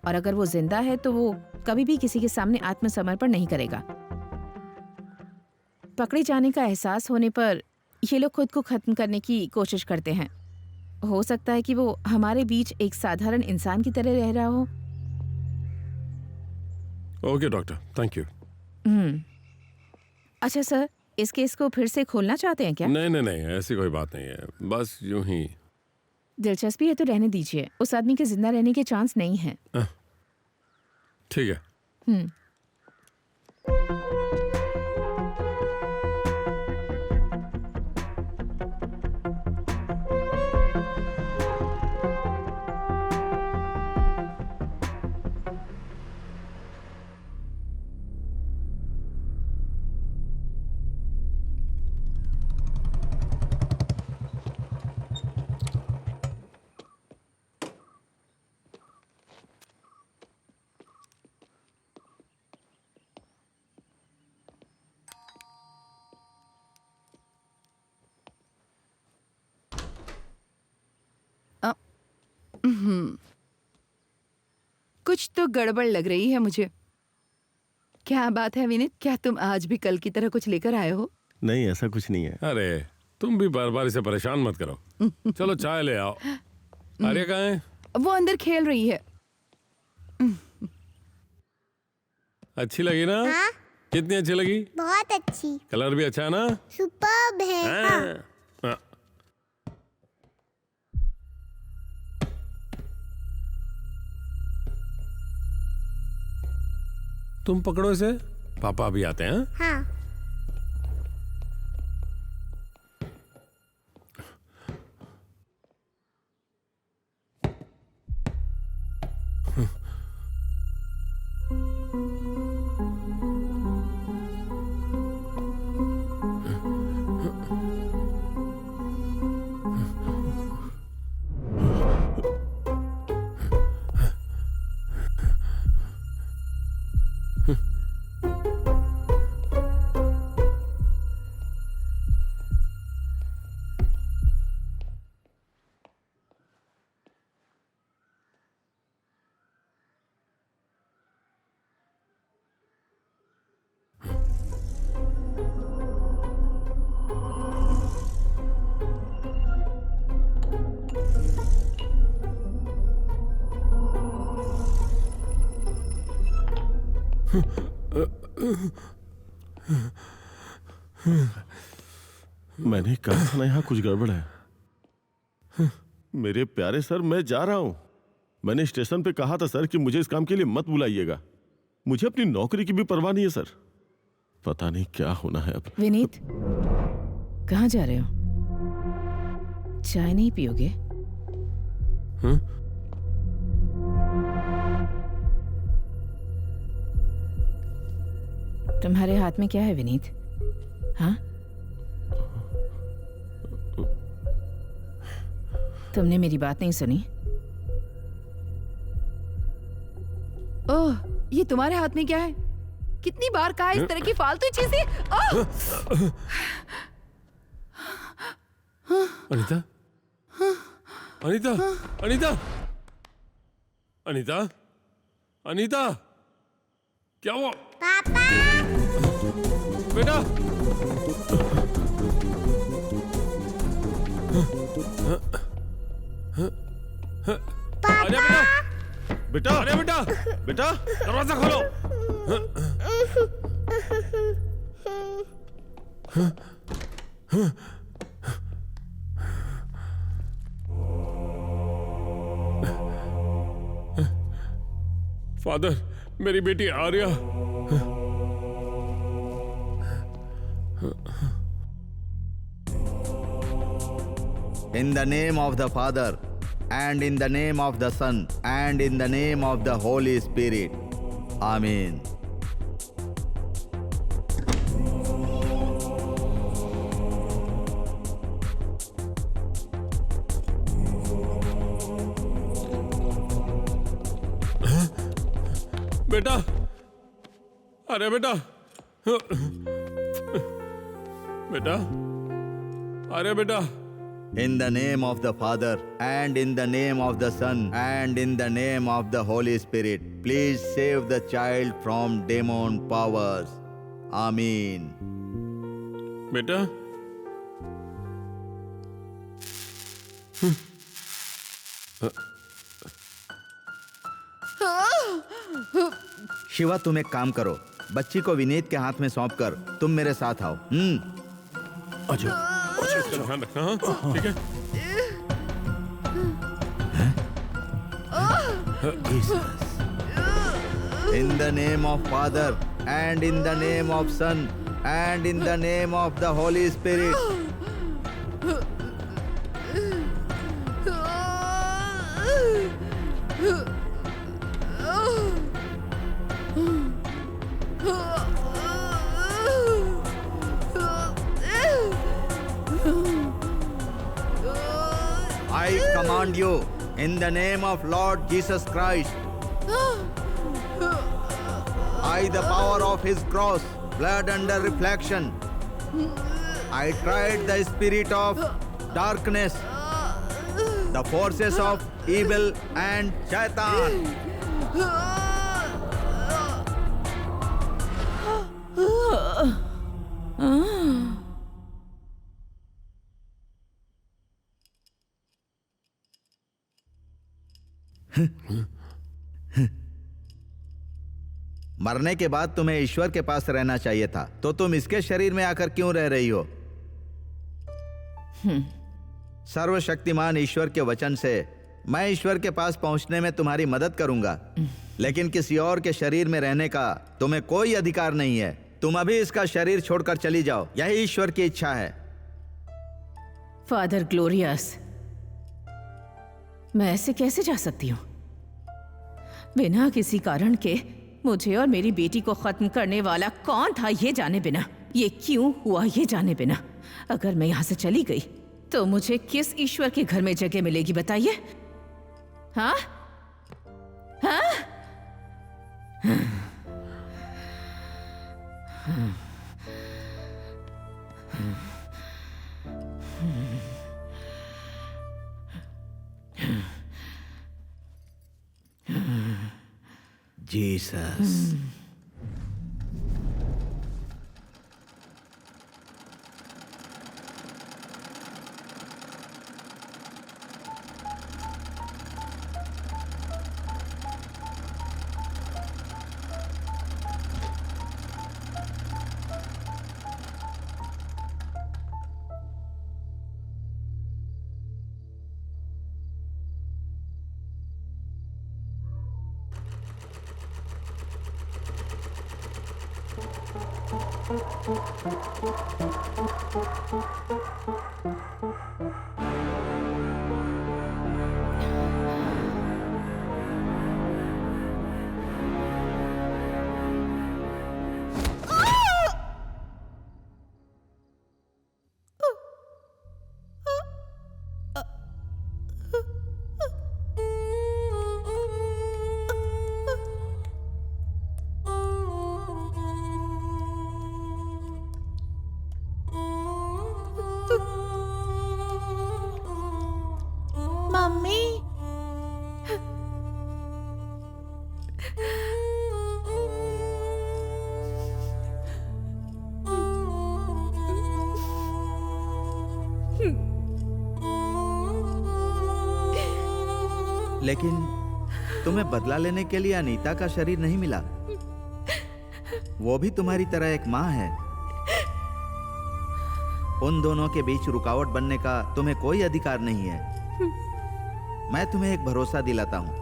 और अगर वो जिंदा है तो वो कभी भी किसी के सामने आत्मसमर्पण नहीं करेगा। पकड़े जाने का एहसास होने पर ये लोग खुद को खत्म करने की कोशिश करते हैं। हो सकता है कि वो हमारे बीच एक साधारण इंसान की तरह रह रहा हो। Okay doctor, thank you. अच्छा सर, इस केस को फिर से खोलना चाहते हैं क्या? नहीं नहीं नहीं, ऐसी कोई बात नहीं है, बस यूं ही। दिलचस्पी है तो रहने दीजिए, उस आदमी के जिंदा रहने के चांस नहीं है। ठीक है। कुछ तो गड़बड़ लग रही है मुझे। क्या बात है विनीत, क्या तुम आज भी कल की तरह कुछ लेकर आए हो? नहीं ऐसा कुछ नहीं है। अरे तुम भी बार बार इसे परेशान मत करो। चलो चाय ले आओ। आर्या कहाँ है? वो अंदर खेल रही है। अच्छी लगी ना? हाँ? कितनी अच्छी लगी? बहुत अच्छी। कलर भी अच्छा है ना? सुपर्ब है। हाँ। हाँ। तुम पकड़ो इसे, पापा अभी आते हैं। हाँ। मैंने कहा था ना यहाँ कुछ गड़बड़ है। मेरे प्यारे सर, मैं जा रहा हूं। मैंने स्टेशन पे कहा था सर कि मुझे इस काम के लिए मत बुलाइएगा। मुझे अपनी नौकरी की भी परवाह नहीं है सर। पता नहीं क्या होना है अब। विनीत, कहाँ जा रहे हो? चाय नहीं पियोगे? तुम्हारे हाथ में क्या है विनीत? हाँ, तुमने मेरी बात नहीं सुनी? ओह, ये तुम्हारे हाथ में क्या है? कितनी बार कहा इस तरह की फालतू चीजें? अनीता, अनीता, अनीता, अनीता, अनीता, क्या हुआ? पापा, बेटा, पापा, बेटा, अरे बेटा, बेटा, दरवाजा खोलो। फादर, मेरी बेटी Arya. In the name of the Father, and in the name of the Son, and in the name of the Holy Spirit. Amen. बेटा, अरे बेटा, बेटा, अरे बेटा। In the name of the Father, and in the name of the Son, and in the name of the Holy Spirit, please save the child from demon powers. Amen. बेटा, शिवा, तुम एक काम करो, बच्ची को विनीत के हाथ में सौंपकर तुम मेरे साथ आओ। अच्छा, ध्यान रखना। हाँ, ठीक है। In the name of Father, and in the name of Son, and in the name of the Holy Spirit. I command you in the name of Lord Jesus Christ. I, the power of his cross, blood under reflection. I tried the spirit of darkness, the forces of evil and Shaitan. मरने के बाद तुम्हें ईश्वर के पास रहना चाहिए था, तो तुम इसके शरीर में आकर क्यों रह रही हो? सर्वशक्तिमान ईश्वर के वचन से मैं ईश्वर के पास पहुंचने में तुम्हारी मदद करूंगा, लेकिन किसी और के शरीर में रहने का तुम्हें कोई अधिकार नहीं है। तुम अभी इसका शरीर छोड़कर चली जाओ, यही ईश्वर की इच्छा है। फादर ग्लोरियस, मैं ऐसे कैसे जा सकती हूँ? बिना किसी कारण के मुझे और मेरी बेटी को खत्म करने वाला कौन था ये जाने बिना, ये क्यों हुआ ये जाने बिना, अगर मैं यहाँ से चली गई तो मुझे किस ईश्वर के घर में जगह मिलेगी बताइए? हाँ हाँ? Jesus. मम्मी लेकिन तुम्हें बदला लेने के लिए अनीता का शरीर नहीं मिला। वो भी तुम्हारी तरह एक माँ है। उन दोनों के बीच रुकावट बनने का तुम्हें कोई अधिकार नहीं है। मैं तुम्हें एक भरोसा दिलाता हूं,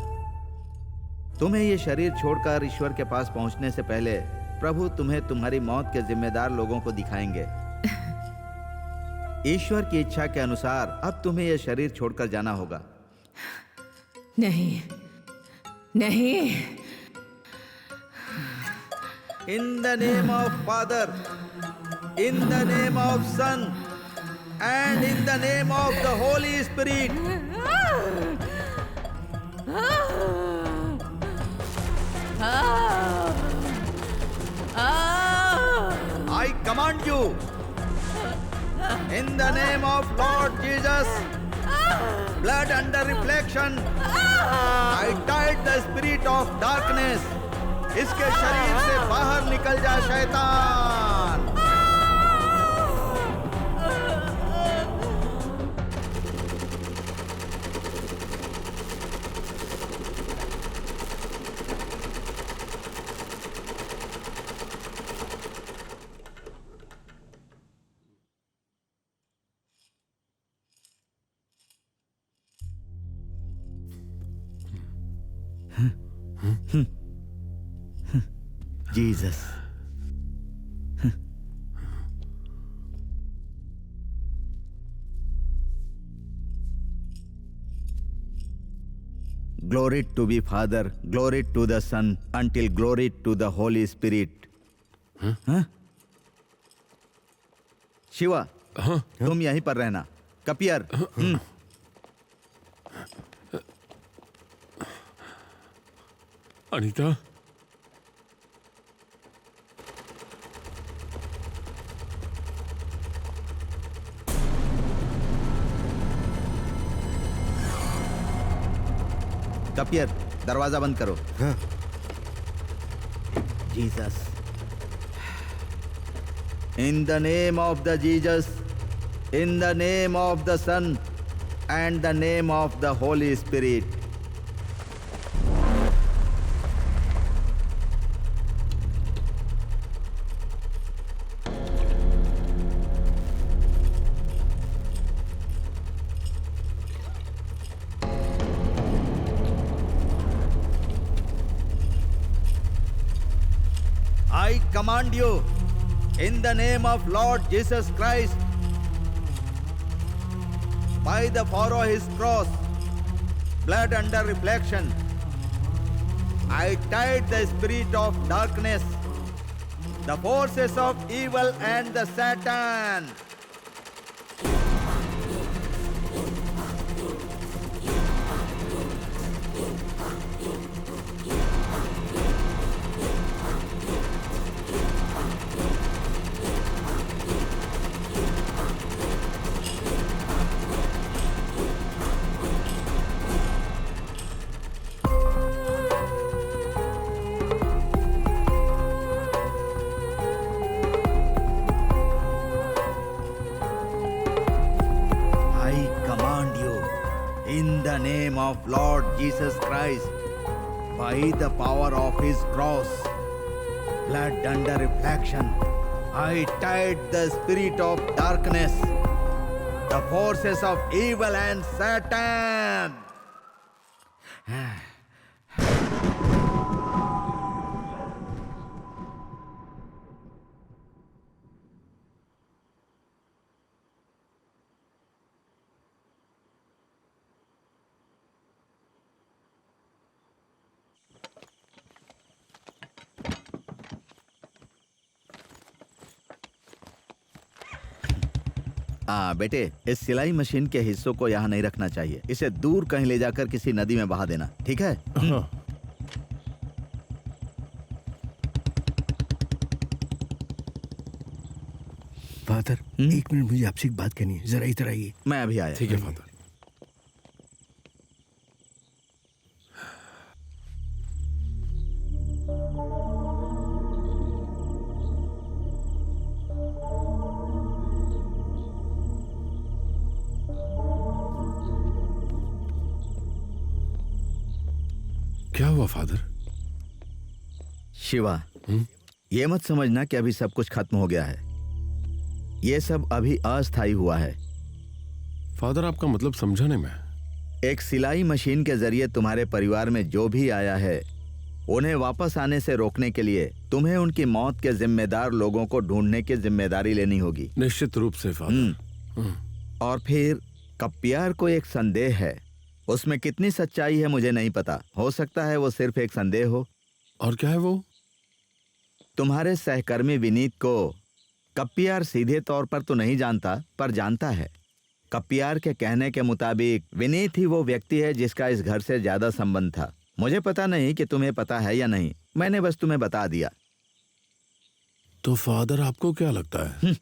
तुम्हें ये शरीर छोड़कर ईश्वर के पास पहुंचने से पहले प्रभु तुम्हें तुम्हारी मौत के जिम्मेदार लोगों को दिखाएंगे। ईश्वर की इच्छा के अनुसार अब तुम्हें यह शरीर छोड़कर जाना होगा। नहीं नहीं। In the name of Father, in the name of Son, and in the name of the Holy Spirit. I command you, in the name of Lord Jesus, blood under reflection, I tied the spirit of darkness. इसके शरीर से बाहर निकल जा शैतान। Jesus. Glory to be Father, glory to the Son, until glory to the Holy Spirit. Shiva, तुम यहीं पर रहना। कपियर, अनीता, कपियर, दरवाजा बंद करो। Jesus, in the name of the Jesus, in the name of the son and the name of the holy spirit. I command you, in the name of Lord Jesus Christ, by the power of his cross, blood under reflection, I tied the spirit of darkness, the forces of evil and the Satan. In the name of Lord Jesus Christ, by the power of his cross, blood under reflection, I tied the spirit of darkness, the forces of evil and Satan. बेटे, इस सिलाई मशीन के हिस्सों को यहाँ नहीं रखना चाहिए। इसे दूर कहीं ले जाकर किसी नदी में बहा देना, ठीक है? हाँ। फादर, 1 मिनट, मुझे आपसे एक बात करनी है, जरा इधर आइए। मैं अभी आया। ठीक है फादर। क्या हुआ फादर? शिवा, ये मत समझना कि अभी सब कुछ खत्म हो गया है। ये सब अभी अस्थायी हुआ है। फादर, आपका मतलब समझा नहीं मैं। एक सिलाई मशीन के जरिए तुम्हारे परिवार में जो भी आया है, उन्हें वापस आने से रोकने के लिए तुम्हें उनकी मौत के जिम्मेदार लोगों को ढूंढने की जिम्मेदारी लेनी होगी। निश्चित रूप से फादर। और फिर कप्पियार को एक संदेह है। उसमें कितनी सच्चाई है मुझे नहीं पता। हो सकता है वो सिर्फ एक संदेह हो। और क्या है वो? तुम्हारे सहकर्मी विनीत को कप्पियार सीधे तौर पर तो नहीं जानता, पर जानता है। कप्पियार के कहने के मुताबिक विनीत ही वो व्यक्ति है जिसका इस घर से ज्यादा संबंध था। मुझे पता नहीं कि तुम्हें पता है या नहीं, मैंने बस तुम्हें बता दिया। तो फादर, आपको क्या लगता है?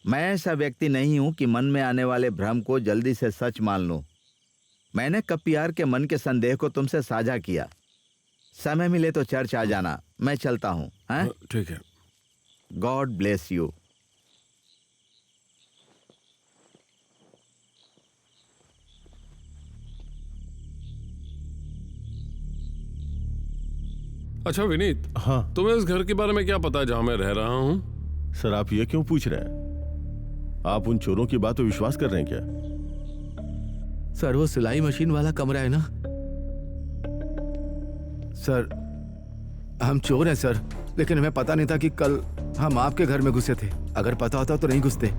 मैं ऐसा व्यक्ति नहीं हूं कि मन में आने वाले भ्रम को जल्दी से सच मान लूं। मैंने कप्पियार के मन के संदेह को तुमसे साझा किया। समय मिले तो चर्च आ जाना। मैं चलता हूं। ठीक है। God bless you. अच्छा विनीत, हाँ तुम्हें इस घर के बारे में क्या पता है जहां मैं रह रहा हूँ? सर, आप ये क्यों पूछ रहे हैं? आप उन चोरों की बात पे विश्वास कर रहे हैं क्या? सर, वो सिलाई मशीन वाला कमरा है ना? सर, हम चोर हैं सर, लेकिन हमें पता नहीं था कि कल हम आपके घर में घुसे थे। अगर पता होता तो नहीं घुसते।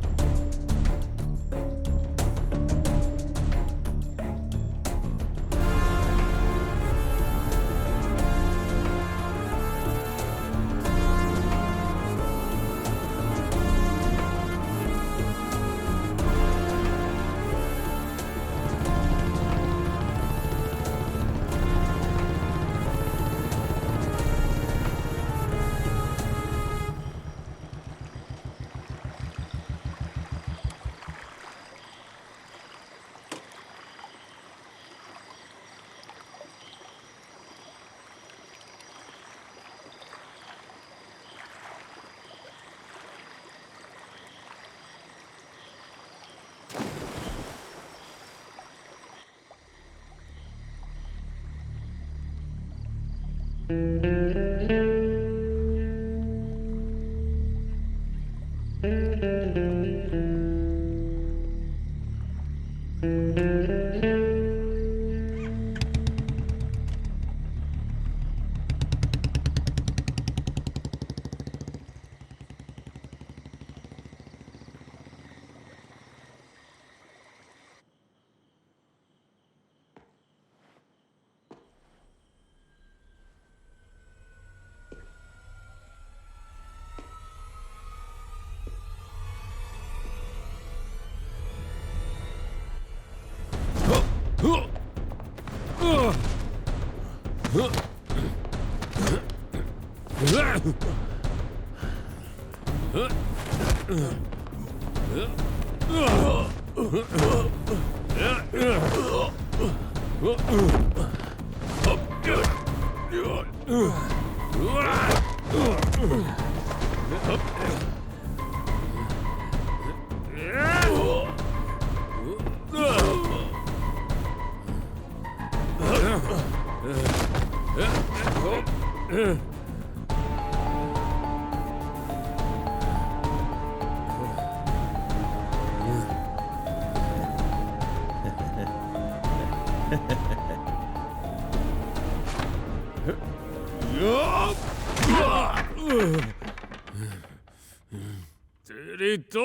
तेरी तो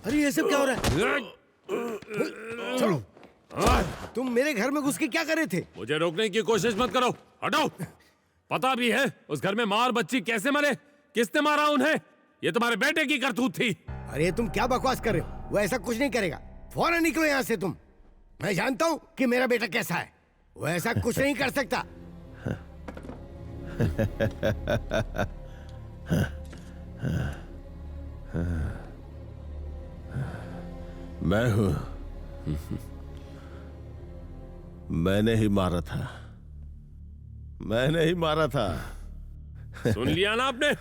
अरे ये सब क्या हो रहा है? चलो, तुम मेरे घर में घुस के क्या कर रहे थे? मुझे रोकने की कोशिश मत करो, हटाओ। पता भी है उस घर में माँ और बच्ची कैसे मरे, किसने मारा उन्हें? ये तुम्हारे बेटे की करतूत थी। अरे तुम क्या बकवास कर रहे हो? वो ऐसा कुछ नहीं करेगा। फौरन निकलो यहाँ से तुम। मैं जानता हूँ कि मेरा बेटा कैसा है। वो ऐसा कुछ नहीं कर सकता। मैं हूं। मैंने ही मारा था। मैंने ही मारा था। सुन लिया ना आपने?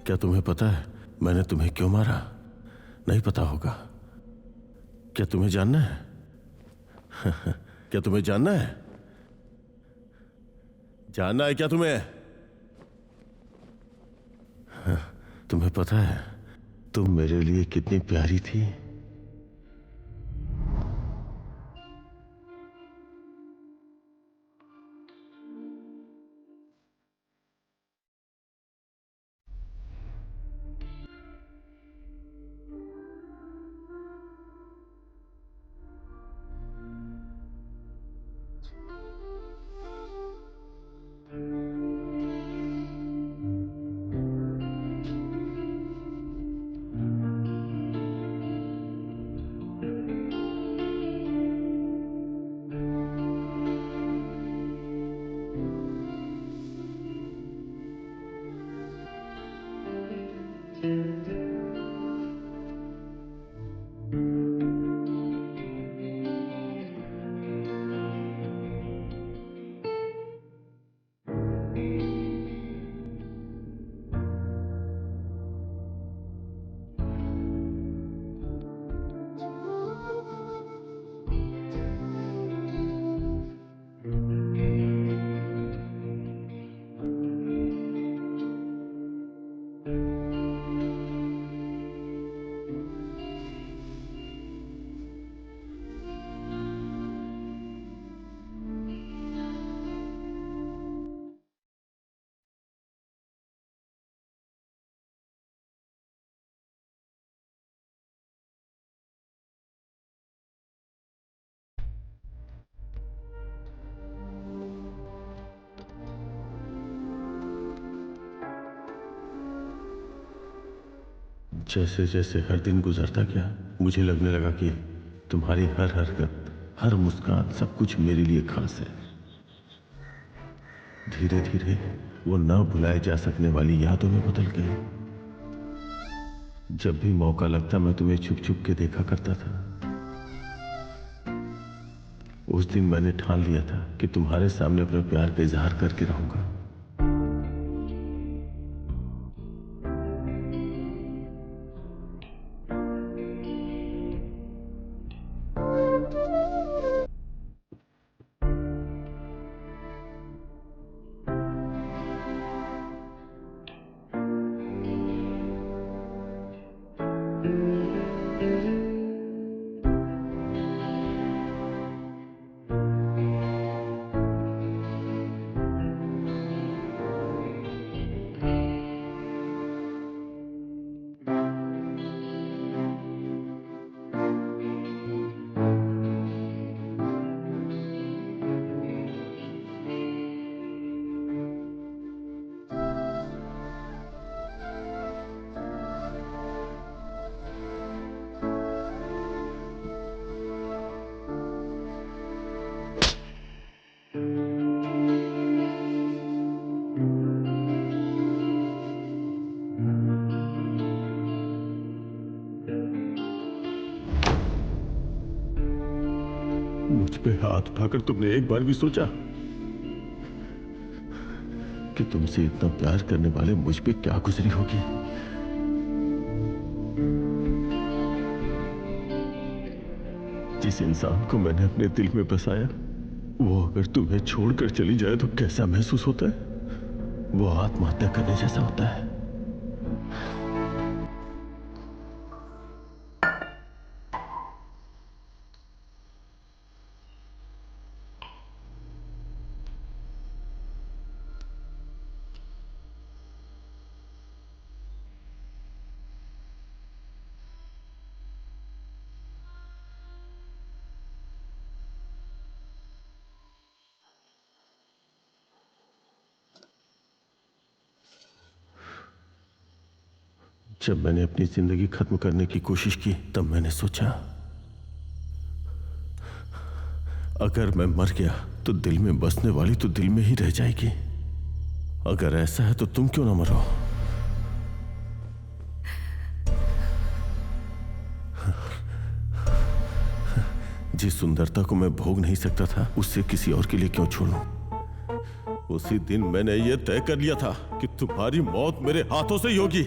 क्या तुम्हें पता है मैंने तुम्हें क्यों मारा? नहीं पता होगा। क्या तुम्हें जानना है? क्या तुम्हें जानना है? जानना है क्या तुम्हें? तुम्हें पता है तुम मेरे लिए कितनी प्यारी थी। जैसे जैसे हर दिन गुजरता गया मुझे लगने लगा कि तुम्हारी हर हरकत, हर मुस्कान, सब कुछ मेरे लिए खास है। धीरे धीरे वो न भुलाए जा सकने वाली यादों में बदल गई। जब भी मौका लगता मैं तुम्हें छुप छुप के देखा करता था। उस दिन मैंने ठान लिया था कि तुम्हारे सामने अपने प्यार का इजहार करके रहूंगा। पे हाथ उठाकर तुमने एक बार भी सोचा कि तुमसे इतना प्यार करने वाले मुझ पे क्या गुजरी होगी? जिस इंसान को मैंने अपने दिल में बसाया, वो अगर तुम्हें छोड़कर चली जाए तो कैसा महसूस होता है? वो आत्महत्या करने जैसा होता है। जब मैंने अपनी जिंदगी खत्म करने की कोशिश की, तब मैंने सोचा अगर मैं मर गया तो दिल में बसने वाली तो दिल में ही रह जाएगी। अगर ऐसा है तो तुम क्यों ना मरो? जिस सुंदरता को मैं भोग नहीं सकता था, उससे किसी और के लिए क्यों छोड़ूं? उसी दिन मैंने यह तय कर लिया था कि तुम्हारी मौत मेरे हाथों से ही होगी।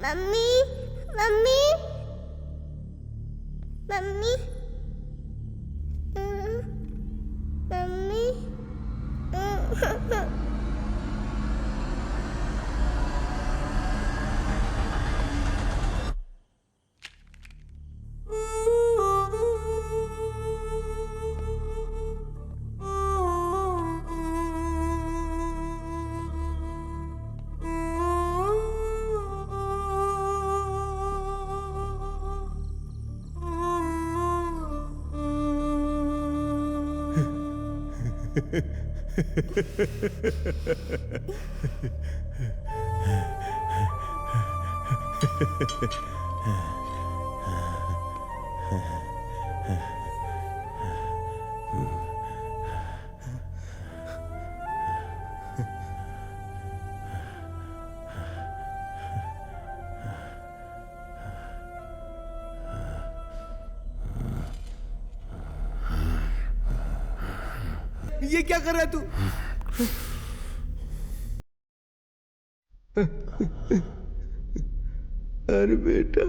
मम्मी मम्मी मम्मी मम्मी ये क्या कर रहा है तू? अरे बेटा,